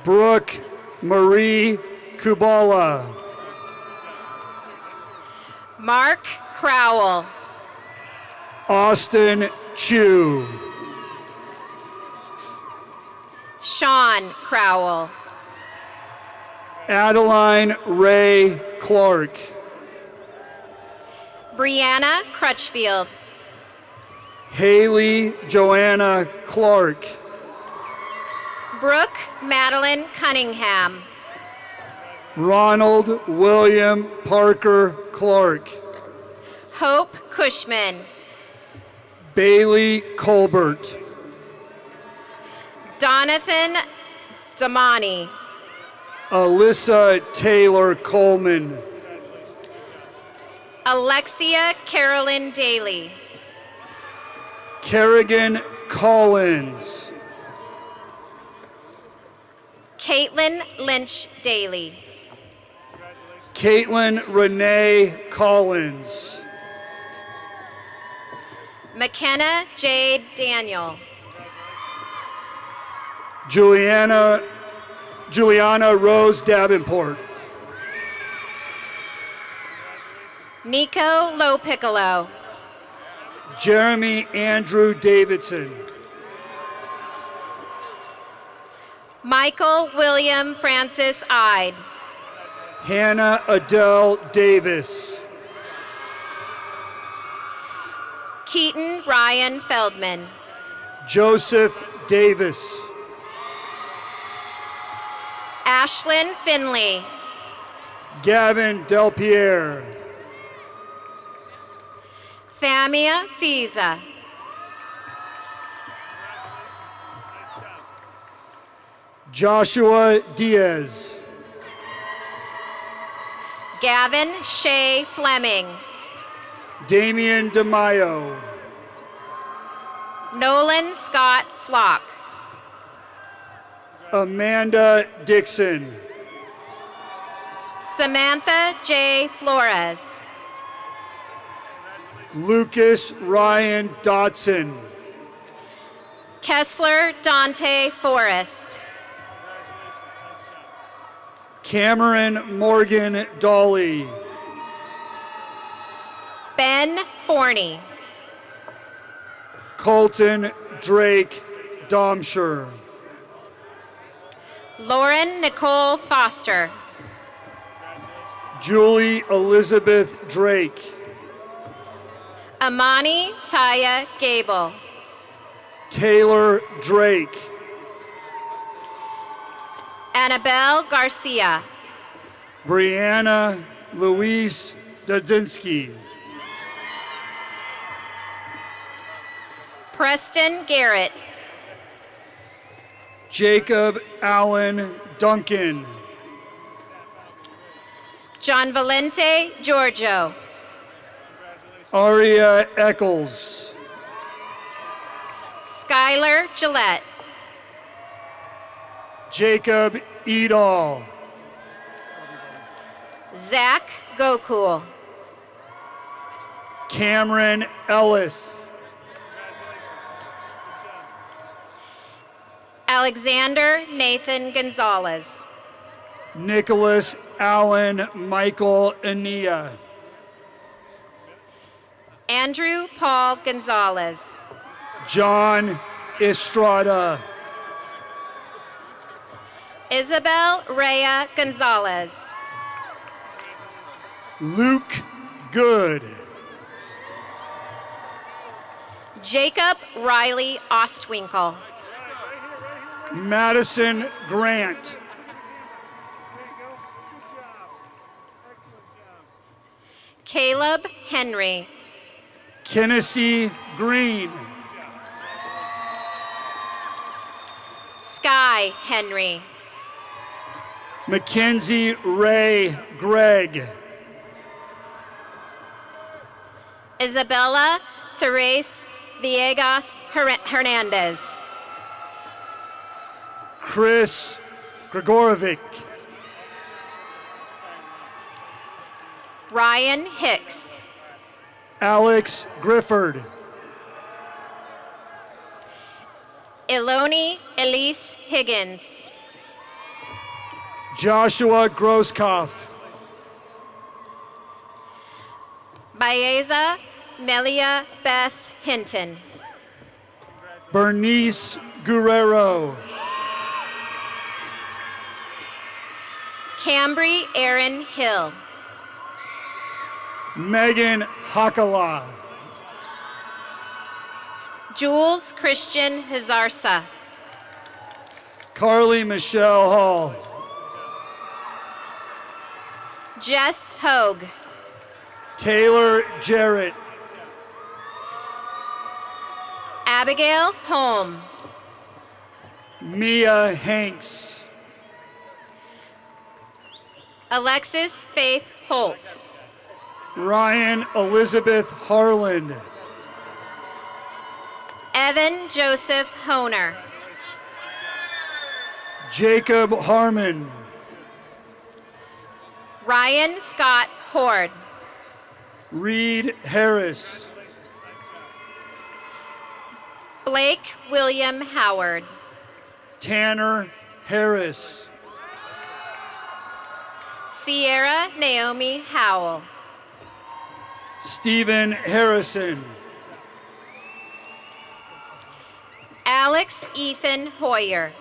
[SPEAKER 14] Brooke Marie Kubala.
[SPEAKER 15] Mark Crowell.
[SPEAKER 14] Austin Chu.
[SPEAKER 15] Sean Crowell.
[SPEAKER 14] Adeline Ray Clark.
[SPEAKER 15] Brianna Crutchfield.
[SPEAKER 14] Haley Joanna Clark.
[SPEAKER 15] Brooke Madeline Cunningham.
[SPEAKER 14] Ronald William Parker Clark.
[SPEAKER 15] Hope Cushman.
[SPEAKER 14] Bailey Colbert.
[SPEAKER 15] Donathan Damani.
[SPEAKER 14] Alyssa Taylor Coleman.
[SPEAKER 15] Alexia Carolyn Daly.
[SPEAKER 14] Kerrigan Collins.
[SPEAKER 15] Caitlin Lynch Daly.
[SPEAKER 14] Caitlin Renee Collins.
[SPEAKER 15] McKenna Jade Daniel.
[SPEAKER 14] Juliana Rose Davenport.
[SPEAKER 15] Nico Lopiccolo.
[SPEAKER 14] Jeremy Andrew Davidson.
[SPEAKER 15] Michael William Francis Ide.
[SPEAKER 14] Hannah Adele Davis.
[SPEAKER 15] Keaton Ryan Feldman.
[SPEAKER 14] Joseph Davis.
[SPEAKER 15] Ashlyn Finley.
[SPEAKER 14] Gavin Delpierre.
[SPEAKER 15] Famia Fiza.
[SPEAKER 14] Joshua Diaz.
[SPEAKER 15] Gavin Shea Fleming.
[SPEAKER 14] Damian DeMaio.
[SPEAKER 15] Nolan Scott Flock.
[SPEAKER 14] Amanda Dixon.
[SPEAKER 15] Samantha J. Flores.
[SPEAKER 14] Lucas Ryan Dotson.
[SPEAKER 15] Kessler Dante Forrest.
[SPEAKER 14] Cameron Morgan Dolly.
[SPEAKER 15] Ben Forney.
[SPEAKER 14] Colton Drake Domsher.
[SPEAKER 15] Lauren Nicole Foster.
[SPEAKER 14] Julie Elizabeth Drake.
[SPEAKER 15] Amani Taya Gable.
[SPEAKER 14] Taylor Drake.
[SPEAKER 15] Annabelle Garcia.
[SPEAKER 14] Brianna Louise Dudzinski.
[SPEAKER 15] Preston Garrett.
[SPEAKER 14] Jacob Allen Duncan.
[SPEAKER 15] John Valente Giorgio.
[SPEAKER 14] Aria Eccles.
[SPEAKER 15] Skylar Gillette.
[SPEAKER 14] Jacob Edall.
[SPEAKER 15] Zach Gokul.
[SPEAKER 14] Cameron Ellis.
[SPEAKER 15] Alexander Nathan Gonzalez.
[SPEAKER 14] Nicholas Allen Michael Ania.
[SPEAKER 15] Andrew Paul Gonzalez.
[SPEAKER 14] John Estrada.
[SPEAKER 15] Isabel Rhea Gonzalez.
[SPEAKER 14] Luke Good.
[SPEAKER 15] Jacob Riley Ostwinkle.
[SPEAKER 14] Madison Grant.
[SPEAKER 15] Caleb Henry.
[SPEAKER 14] Kennessy Green.
[SPEAKER 15] Sky Henry.
[SPEAKER 14] Mackenzie Ray Gregg.
[SPEAKER 15] Isabella Therese Villegas Hernandez.
[SPEAKER 14] Chris Gregorovic.
[SPEAKER 15] Ryan Hicks.
[SPEAKER 14] Alex Grifford.
[SPEAKER 15] Iloni Elise Higgins.
[SPEAKER 14] Joshua Grosskopf.
[SPEAKER 15] Baeza Melia Beth Hinton.
[SPEAKER 14] Bernice Guerrero.
[SPEAKER 15] Cambry Aaron Hill.
[SPEAKER 14] Megan Hakala.
[SPEAKER 15] Jules Christian Hazarsa.
[SPEAKER 14] Carly Michelle Hall.
[SPEAKER 15] Jess Hogue.
[SPEAKER 14] Taylor Jarrett.
[SPEAKER 15] Abigail Holm.
[SPEAKER 14] Mia Hanks.
[SPEAKER 15] Alexis Faith Holt.
[SPEAKER 14] Ryan Elizabeth Harland.
[SPEAKER 15] Evan Joseph Honer.
[SPEAKER 14] Jacob Harmon.
[SPEAKER 15] Ryan Scott Horde.
[SPEAKER 14] Reed Harris.
[SPEAKER 15] Blake William Howard.
[SPEAKER 14] Tanner Harris.
[SPEAKER 15] Sierra Naomi Howell.
[SPEAKER 14] Stephen Harrison.
[SPEAKER 15] Alex Ethan Hoyer.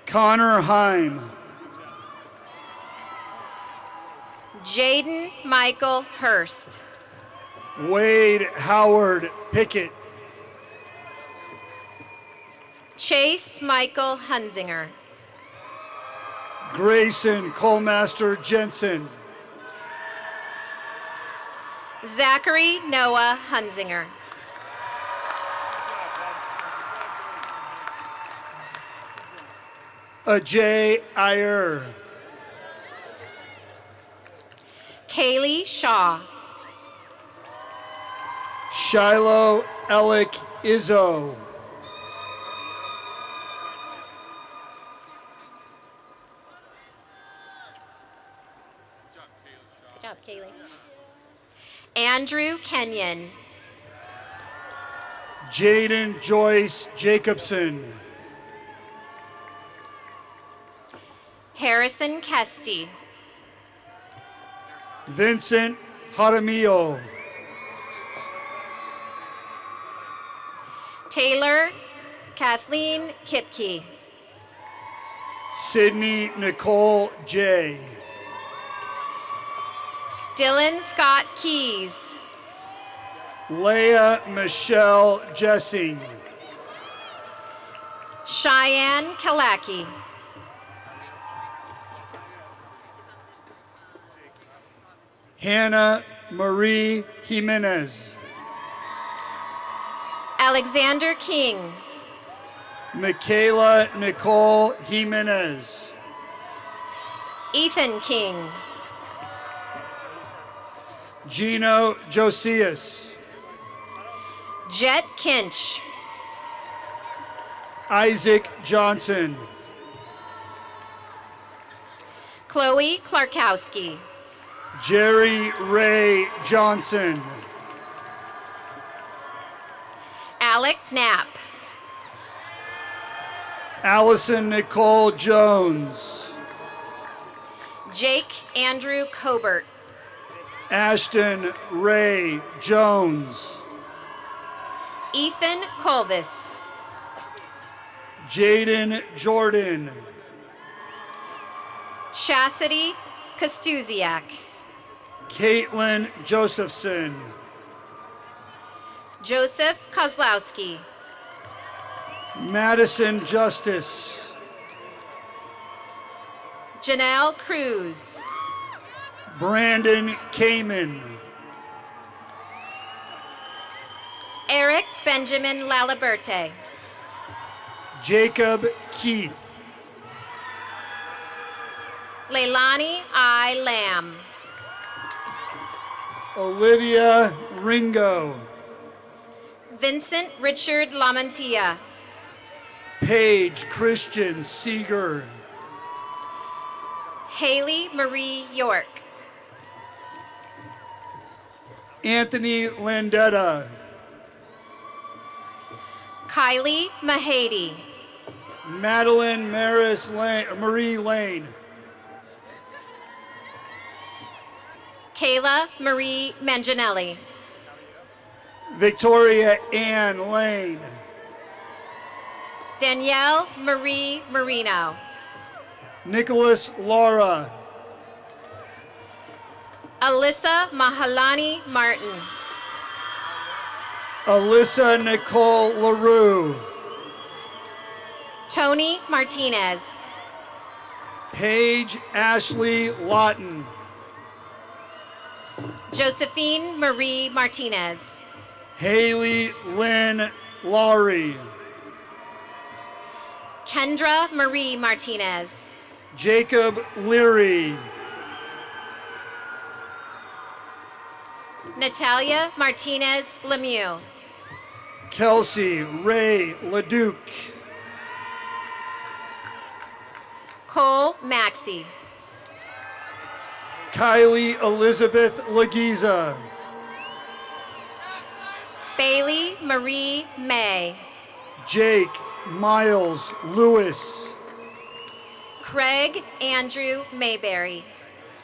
[SPEAKER 14] Connor Heim.
[SPEAKER 15] Jaden Michael Hurst.
[SPEAKER 14] Wade Howard Pickett.
[SPEAKER 15] Chase Michael Hunzinger.
[SPEAKER 14] Grayson Colmaster Jensen.
[SPEAKER 15] Zachary Noah Hunzinger.
[SPEAKER 14] Ajay Iyer.
[SPEAKER 15] Kaylee Shaw.
[SPEAKER 14] Shiloh Alec Izzo.
[SPEAKER 15] Good job, Kaylee. Andrew Kenyon.
[SPEAKER 14] Jaden Joyce Jacobson.
[SPEAKER 15] Harrison Kesty.
[SPEAKER 14] Vincent Jaramillo.
[SPEAKER 15] Taylor Kathleen Kipke.
[SPEAKER 14] Sydney Nicole J.
[SPEAKER 15] Dylan Scott Keys.
[SPEAKER 14] Leah Michelle Jessing.
[SPEAKER 15] Cheyenne Kalaki.
[SPEAKER 14] Hannah Marie Jimenez.
[SPEAKER 15] Alexander King.
[SPEAKER 14] Michaela Nicole Jimenez.
[SPEAKER 15] Ethan King.
[SPEAKER 14] Gino Josias.
[SPEAKER 15] Jet Kinch.
[SPEAKER 14] Isaac Johnson.
[SPEAKER 15] Chloe Klarkowski.
[SPEAKER 14] Jerry Ray Johnson.
[SPEAKER 15] Alec Knapp.
[SPEAKER 14] Allison Nicole Jones.
[SPEAKER 15] Jake Andrew Cobert.
[SPEAKER 14] Ashton Ray Jones.
[SPEAKER 15] Ethan Colvis.
[SPEAKER 14] Jaden Jordan.
[SPEAKER 15] Chastity Kostuziak.
[SPEAKER 14] Caitlin Josephson.
[SPEAKER 15] Joseph Kozlowski.
[SPEAKER 14] Madison Justice.
[SPEAKER 15] Janelle Cruz.
[SPEAKER 14] Brandon Kamen.
[SPEAKER 15] Eric Benjamin Laliberte.
[SPEAKER 14] Jacob Keith.
[SPEAKER 15] Leilani I. Lamb.
[SPEAKER 14] Olivia Ringo.
[SPEAKER 15] Vincent Richard Lamantia.
[SPEAKER 14] Paige Christian Seeger.
[SPEAKER 15] Haley Marie York.
[SPEAKER 14] Anthony Landetta.
[SPEAKER 15] Kylie Mahady.
[SPEAKER 14] Madeline Marie Lane.
[SPEAKER 15] Kayla Marie Manginelli.
[SPEAKER 14] Victoria Ann Lane.
[SPEAKER 15] Danielle Marie Marino.
[SPEAKER 14] Nicholas Laura.
[SPEAKER 15] Alyssa Mahalani Martin.
[SPEAKER 14] Alyssa Nicole LaRue.
[SPEAKER 15] Tony Martinez.
[SPEAKER 14] Paige Ashley Lawton.
[SPEAKER 15] Josephine Marie Martinez.
[SPEAKER 14] Haley Lynn Laurie.
[SPEAKER 15] Kendra Marie Martinez.
[SPEAKER 14] Jacob Leary.
[SPEAKER 15] Natalia Martinez Lemieux.
[SPEAKER 14] Kelsey Ray Leduc.
[SPEAKER 15] Cole Maxey.
[SPEAKER 14] Kylie Elizabeth Legiza.
[SPEAKER 15] Bailey Marie May.
[SPEAKER 14] Jake Miles Lewis.
[SPEAKER 15] Craig Andrew Mayberry.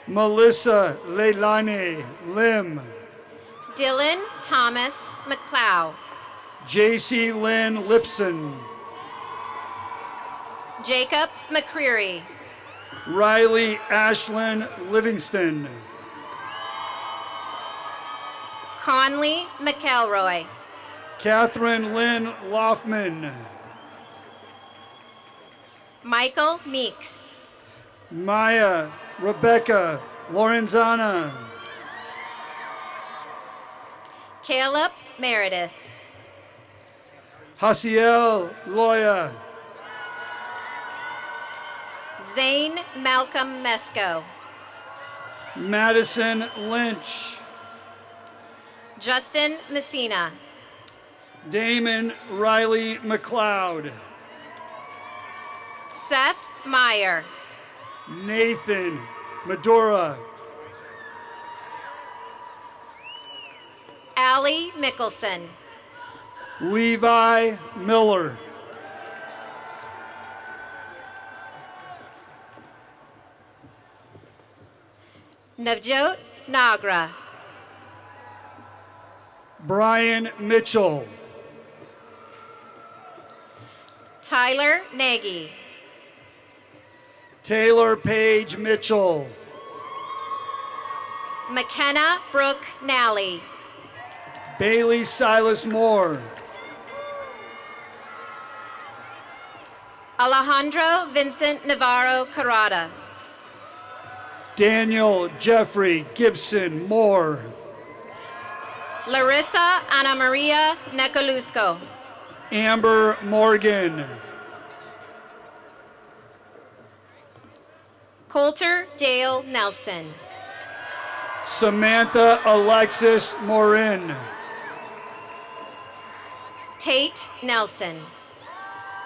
[SPEAKER 14] Melissa Leilani Lim.
[SPEAKER 15] Dylan Thomas McLeod.
[SPEAKER 14] JC Lynn Lipson.
[SPEAKER 15] Jacob McCreary.
[SPEAKER 14] Riley Ashlyn Livingston.
[SPEAKER 15] Conley McElroy.
[SPEAKER 14] Catherine Lynn Loffman.
[SPEAKER 15] Michael Meeks.
[SPEAKER 14] Maya Rebecca Lorenzana.
[SPEAKER 15] Caleb Meredith.
[SPEAKER 14] Hasiel Loya.
[SPEAKER 15] Zane Malcolm Mesco.
[SPEAKER 14] Madison Lynch.
[SPEAKER 15] Justin Messina.
[SPEAKER 14] Damon Riley McLeod.
[SPEAKER 15] Seth Meyer.
[SPEAKER 14] Nathan Medora.
[SPEAKER 15] Allie Mickelson.
[SPEAKER 14] Levi Miller.
[SPEAKER 15] Navjot Nagra.
[SPEAKER 14] Brian Mitchell.
[SPEAKER 15] Tyler Nagy.
[SPEAKER 14] Taylor Page Mitchell.
[SPEAKER 15] McKenna Brooke Nally.
[SPEAKER 14] Bailey Silas Moore.
[SPEAKER 15] Alejandro Vincent Navarro Carrada.
[SPEAKER 14] Daniel Jeffrey Gibson Moore.
[SPEAKER 15] Larissa Ana Maria Necolusco.
[SPEAKER 14] Amber Morgan.
[SPEAKER 15] Coulter Dale Nelson.
[SPEAKER 14] Samantha Alexis Morin.
[SPEAKER 15] Tate Nelson.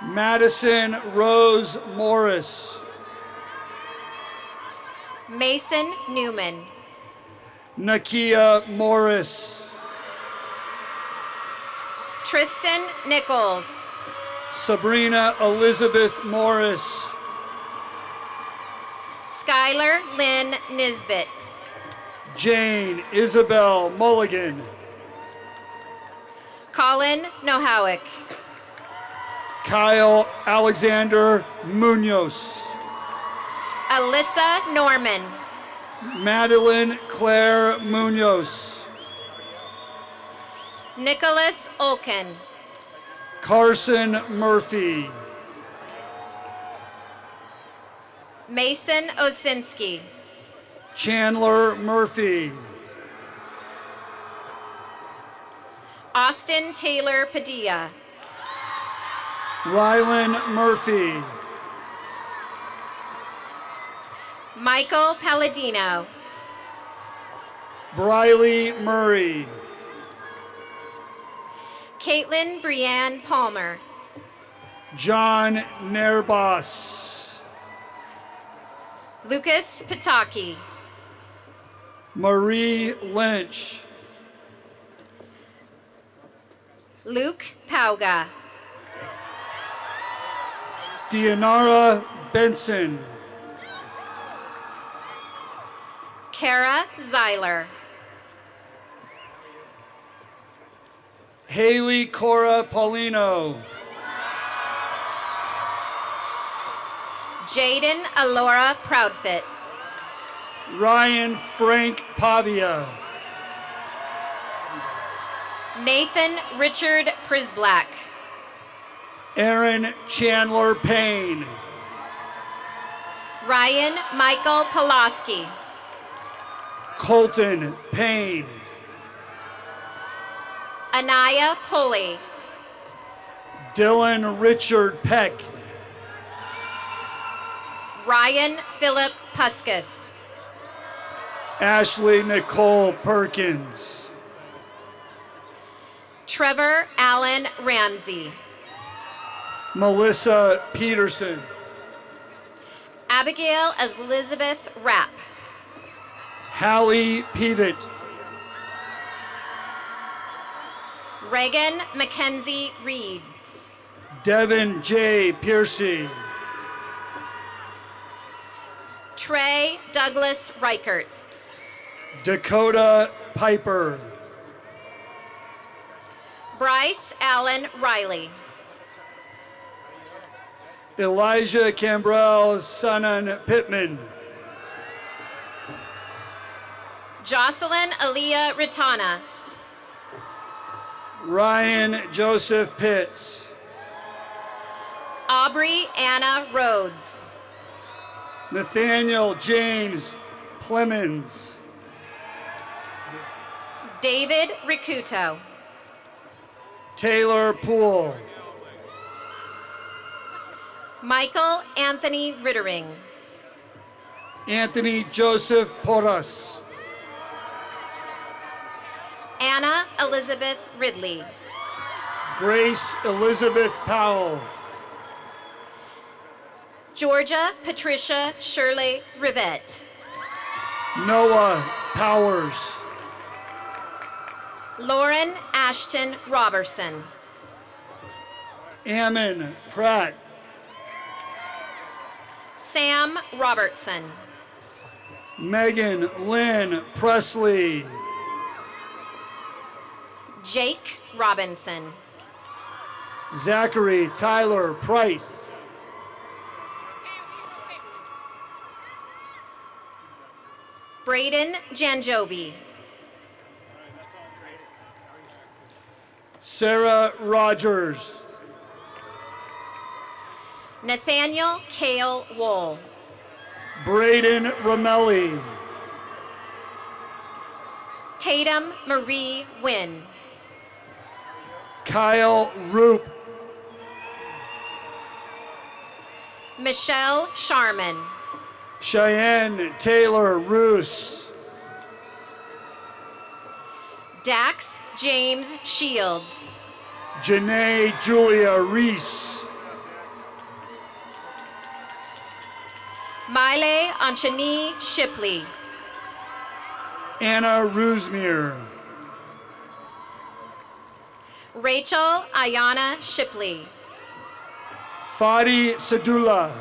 [SPEAKER 14] Madison Rose Morris.
[SPEAKER 15] Mason Newman.
[SPEAKER 14] Nakia Morris.
[SPEAKER 15] Tristan Nichols.
[SPEAKER 14] Sabrina Elizabeth Morris.
[SPEAKER 15] Skylar Lynn Nisbet.
[SPEAKER 14] Jane Isabel Mulligan.
[SPEAKER 15] Colin Nohowick.
[SPEAKER 14] Kyle Alexander Munoz.
[SPEAKER 15] Alyssa Norman.
[SPEAKER 14] Madeline Claire Munoz.
[SPEAKER 15] Nicholas Olken.
[SPEAKER 14] Carson Murphy.
[SPEAKER 15] Mason Osinski.
[SPEAKER 14] Chandler Murphy.
[SPEAKER 15] Austin Taylor Padilla.
[SPEAKER 14] Rylan Murphy.
[SPEAKER 15] Michael Palladino.
[SPEAKER 14] Briley Murray.
[SPEAKER 15] Caitlin Brianne Palmer.
[SPEAKER 14] John Nerbos.
[SPEAKER 15] Lucas Pataki.
[SPEAKER 14] Marie Lynch.
[SPEAKER 15] Luke Pauga.
[SPEAKER 14] Dianara Benson.
[SPEAKER 15] Kara Zeiler.
[SPEAKER 14] Haley Cora Paulino.
[SPEAKER 15] Jaden Alora Proudfit.
[SPEAKER 14] Ryan Frank Pavia.
[SPEAKER 15] Nathan Richard Prisblack.
[SPEAKER 14] Aaron Chandler Payne.
[SPEAKER 15] Ryan Michael Pulaski.
[SPEAKER 14] Colton Payne.
[SPEAKER 15] Anaya Pulley.
[SPEAKER 14] Dylan Richard Peck.
[SPEAKER 15] Ryan Philip Puskas.
[SPEAKER 14] Ashley Nicole Perkins.
[SPEAKER 15] Trevor Allen Ramsey.
[SPEAKER 14] Melissa Peterson.
[SPEAKER 15] Abigail Elizabeth Rapp.
[SPEAKER 14] Hallie Pevitt.
[SPEAKER 15] Reagan Mackenzie Reed.
[SPEAKER 14] Devin J. Piercy.
[SPEAKER 15] Trey Douglas Reichert.
[SPEAKER 14] Dakota Piper.
[SPEAKER 15] Bryce Allen Riley.
[SPEAKER 14] Elijah Cambrell Sanan Pittman.
[SPEAKER 15] Jocelyn Aaliyah Ritana.
[SPEAKER 14] Ryan Joseph Pitts.
[SPEAKER 15] Aubrey Anna Rhodes.
[SPEAKER 14] Nathaniel James Clemens.
[SPEAKER 15] David Ricuto.
[SPEAKER 14] Taylor Poole.
[SPEAKER 15] Michael Anthony Rittering.
[SPEAKER 14] Anthony Joseph Porras.
[SPEAKER 15] Anna Elizabeth Ridley.
[SPEAKER 14] Grace Elizabeth Powell.
[SPEAKER 15] Georgia Patricia Shirley Rivette.
[SPEAKER 14] Noah Powers.
[SPEAKER 15] Lauren Ashton Robertson.
[SPEAKER 14] Ammon Pratt.
[SPEAKER 15] Sam Robertson.
[SPEAKER 14] Megan Lynn Presley.
[SPEAKER 15] Jake Robinson.
[SPEAKER 14] Zachary Tyler Price.
[SPEAKER 15] Braden Janjobi.
[SPEAKER 14] Sarah Rogers.
[SPEAKER 15] Nathaniel Kale Wool.
[SPEAKER 14] Braden Romelli.
[SPEAKER 15] Tatum Marie Wynn.
[SPEAKER 14] Kyle Roop.
[SPEAKER 15] Michelle Sharman.
[SPEAKER 14] Cheyenne Taylor Roos.
[SPEAKER 15] Dax James Shields.
[SPEAKER 14] Janae Julia Reese.
[SPEAKER 15] Miley Anchani Shipley.
[SPEAKER 14] Anna Roosmere.
[SPEAKER 15] Rachel Ayana Shipley.
[SPEAKER 14] Fadi Sadula.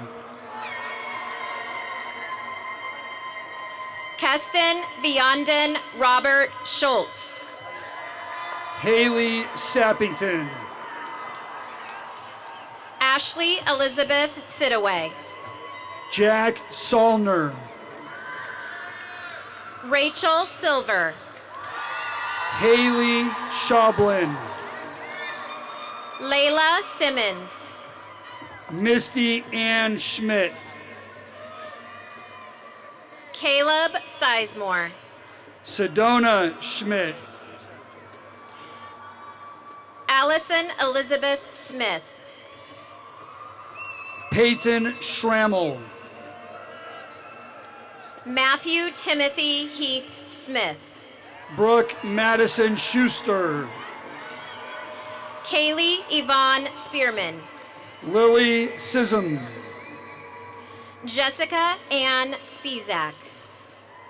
[SPEAKER 15] Keston Vianden Robert Schultz.
[SPEAKER 14] Haley Sappington.
[SPEAKER 15] Ashley Elizabeth Sidaway.
[SPEAKER 14] Jack Solner.
[SPEAKER 15] Rachel Silver.
[SPEAKER 14] Haley Shoblin.
[SPEAKER 15] Layla Simmons.
[SPEAKER 14] Misty Ann Schmidt.
[SPEAKER 15] Caleb Sizemore.
[SPEAKER 14] Sedona Schmidt.
[SPEAKER 15] Allison Elizabeth Smith.
[SPEAKER 14] Peyton Schrammel.
[SPEAKER 15] Matthew Timothy Heath Smith.
[SPEAKER 14] Brooke Madison Schuster.
[SPEAKER 15] Kaylee Yvonne Spearman.
[SPEAKER 14] Lily Sism.
[SPEAKER 15] Jessica Ann Spizak.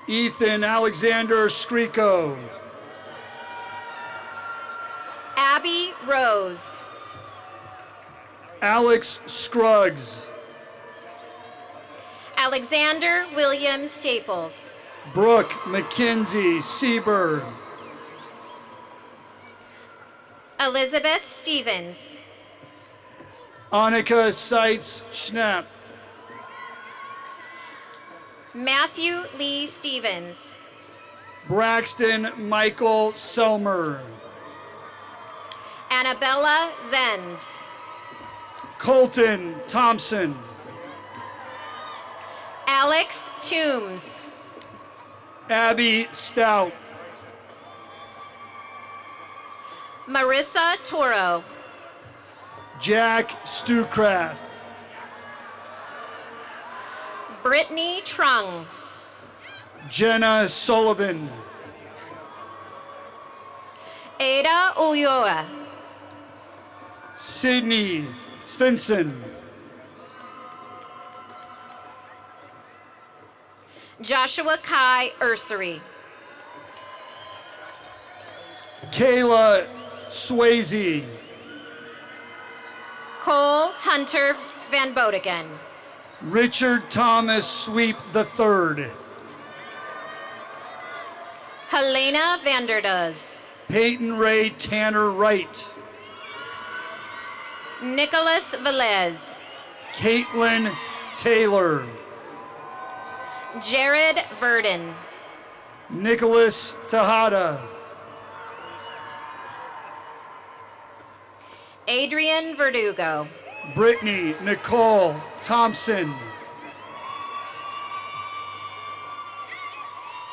[SPEAKER 14] Ethan Alexander Skriko.
[SPEAKER 15] Abby Rose.
[SPEAKER 14] Alex Scruggs.
[SPEAKER 15] Alexander William Staples.
[SPEAKER 14] Brooke McKenzie Sieber.
[SPEAKER 15] Elizabeth Stevens.
[SPEAKER 14] Annika Seitz Schnapp.
[SPEAKER 15] Matthew Lee Stevens.
[SPEAKER 14] Braxton Michael Selmer.
[SPEAKER 15] Annabella Zenz.
[SPEAKER 14] Colton Thompson.
[SPEAKER 15] Alex Toombs.
[SPEAKER 14] Abby Stout.
[SPEAKER 15] Marissa Toro.
[SPEAKER 14] Jack Stucraft.
[SPEAKER 15] Brittany Trung.
[SPEAKER 14] Jenna Sullivan.
[SPEAKER 15] Ada Ulloa.
[SPEAKER 14] Sydney Svensson.
[SPEAKER 15] Joshua Kai Ursery.
[SPEAKER 14] Kayla Swayze.
[SPEAKER 15] Cole Hunter Van Bodegen.
[SPEAKER 14] Richard Thomas Sweep III.
[SPEAKER 15] Helena Vanderdoes.
[SPEAKER 14] Peyton Ray Tanner Wright.
[SPEAKER 15] Nicholas Velez.
[SPEAKER 14] Caitlin Taylor.
[SPEAKER 15] Jared Verdon.
[SPEAKER 14] Nicholas Tejada.
[SPEAKER 15] Adrian Verdugo.
[SPEAKER 14] Brittany Nicole Thompson.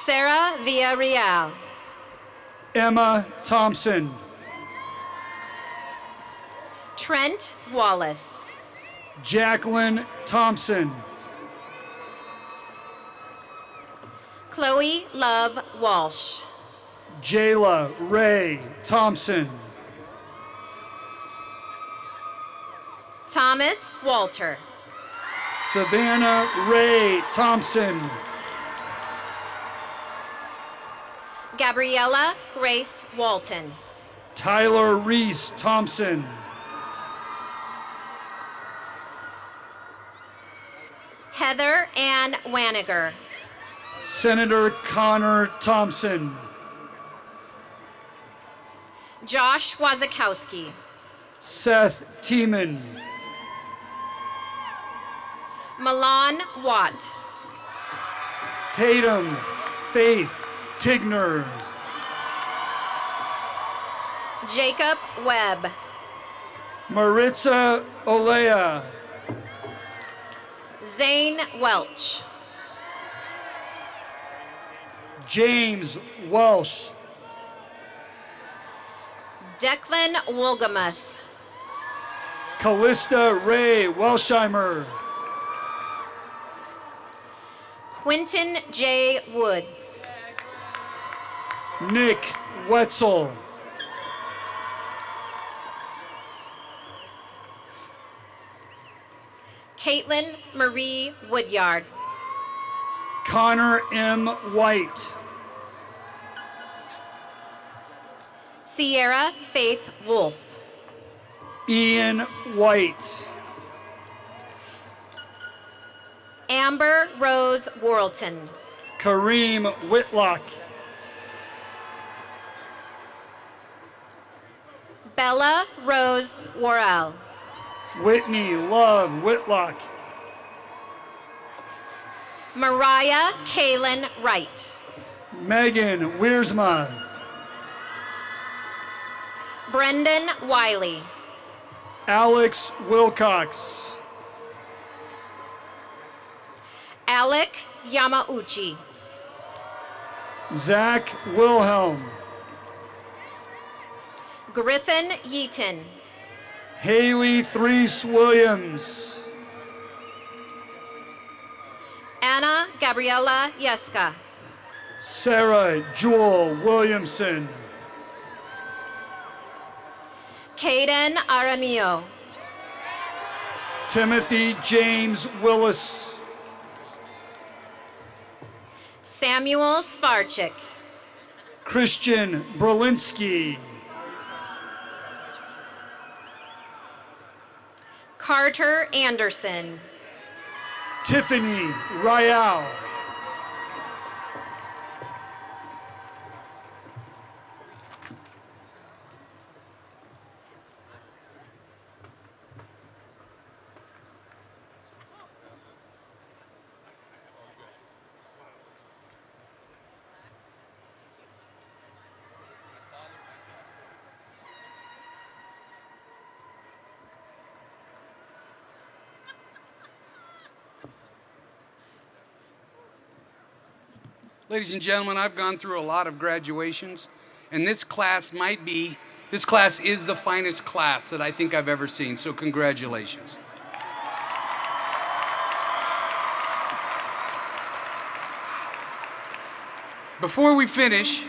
[SPEAKER 15] Sarah Villarreal.
[SPEAKER 14] Emma Thompson.
[SPEAKER 15] Trent Wallace.
[SPEAKER 14] Jacqueline Thompson.
[SPEAKER 15] Chloe Love Walsh.
[SPEAKER 14] Jayla Ray Thompson.
[SPEAKER 15] Thomas Walter.
[SPEAKER 14] Savannah Ray Thompson.
[SPEAKER 15] Gabriella Grace Walton.
[SPEAKER 14] Tyler Reese Thompson.
[SPEAKER 15] Heather Ann Waniger.
[SPEAKER 14] Senator Connor Thompson.
[SPEAKER 15] Josh Wazakowski.
[SPEAKER 14] Seth Tiemann.
[SPEAKER 15] Milan Watt.
[SPEAKER 14] Tatum Faith Tigner.
[SPEAKER 15] Jacob Webb.
[SPEAKER 14] Maritza Olea.
[SPEAKER 15] Zane Welch.
[SPEAKER 14] James Welsh.
[SPEAKER 15] Declan Wolgamuth.
[SPEAKER 14] Callista Ray Welsheimer.
[SPEAKER 15] Quentin J. Woods.
[SPEAKER 14] Nick Wetzel.
[SPEAKER 15] Caitlin Marie Woodyard.
[SPEAKER 14] Connor M. White.
[SPEAKER 15] Sierra Faith Wolf.
[SPEAKER 14] Ian White.
[SPEAKER 15] Amber Rose Worlton.
[SPEAKER 14] Kareem Whitlock.
[SPEAKER 15] Bella Rose Worrell.
[SPEAKER 14] Whitney Love Whitlock.
[SPEAKER 15] Mariah Kaylin Wright.
[SPEAKER 14] Megan Wiersma.
[SPEAKER 15] Brendan Wiley.
[SPEAKER 14] Alex Wilcox.
[SPEAKER 15] Alec Yamauchi.
[SPEAKER 14] Zach Wilhelm.
[SPEAKER 15] Griffin Yeaton.
[SPEAKER 14] Haley Threese Williams.
[SPEAKER 15] Anna Gabriela Yeska.
[SPEAKER 14] Sarah Jewel Williamson.
[SPEAKER 15] Caden Aramio.
[SPEAKER 14] Timothy James Willis.
[SPEAKER 15] Samuel Sparchik.
[SPEAKER 14] Christian Berlinski.
[SPEAKER 15] Carter Anderson.
[SPEAKER 14] Tiffany Ryal.
[SPEAKER 1] Ladies and gentlemen, I've gone through a lot of graduations, and this class is the finest class that I think I've ever seen, so congratulations. Before we finish,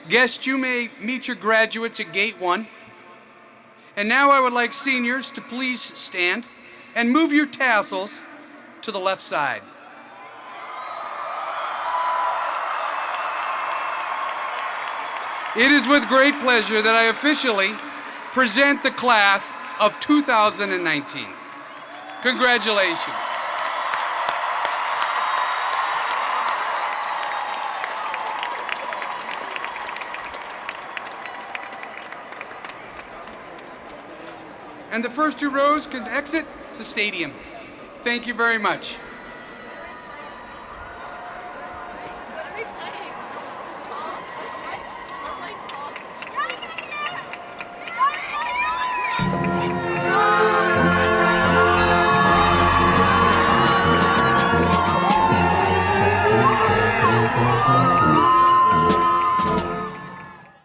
[SPEAKER 1] Guests, you may meet your graduates at Gate 1. And now I would like seniors to please stand and move your tassels to the left side. It is with great pleasure that I officially present the class of 2019. Congratulations. And the first 2 rows can exit the stadium. Thank you very much.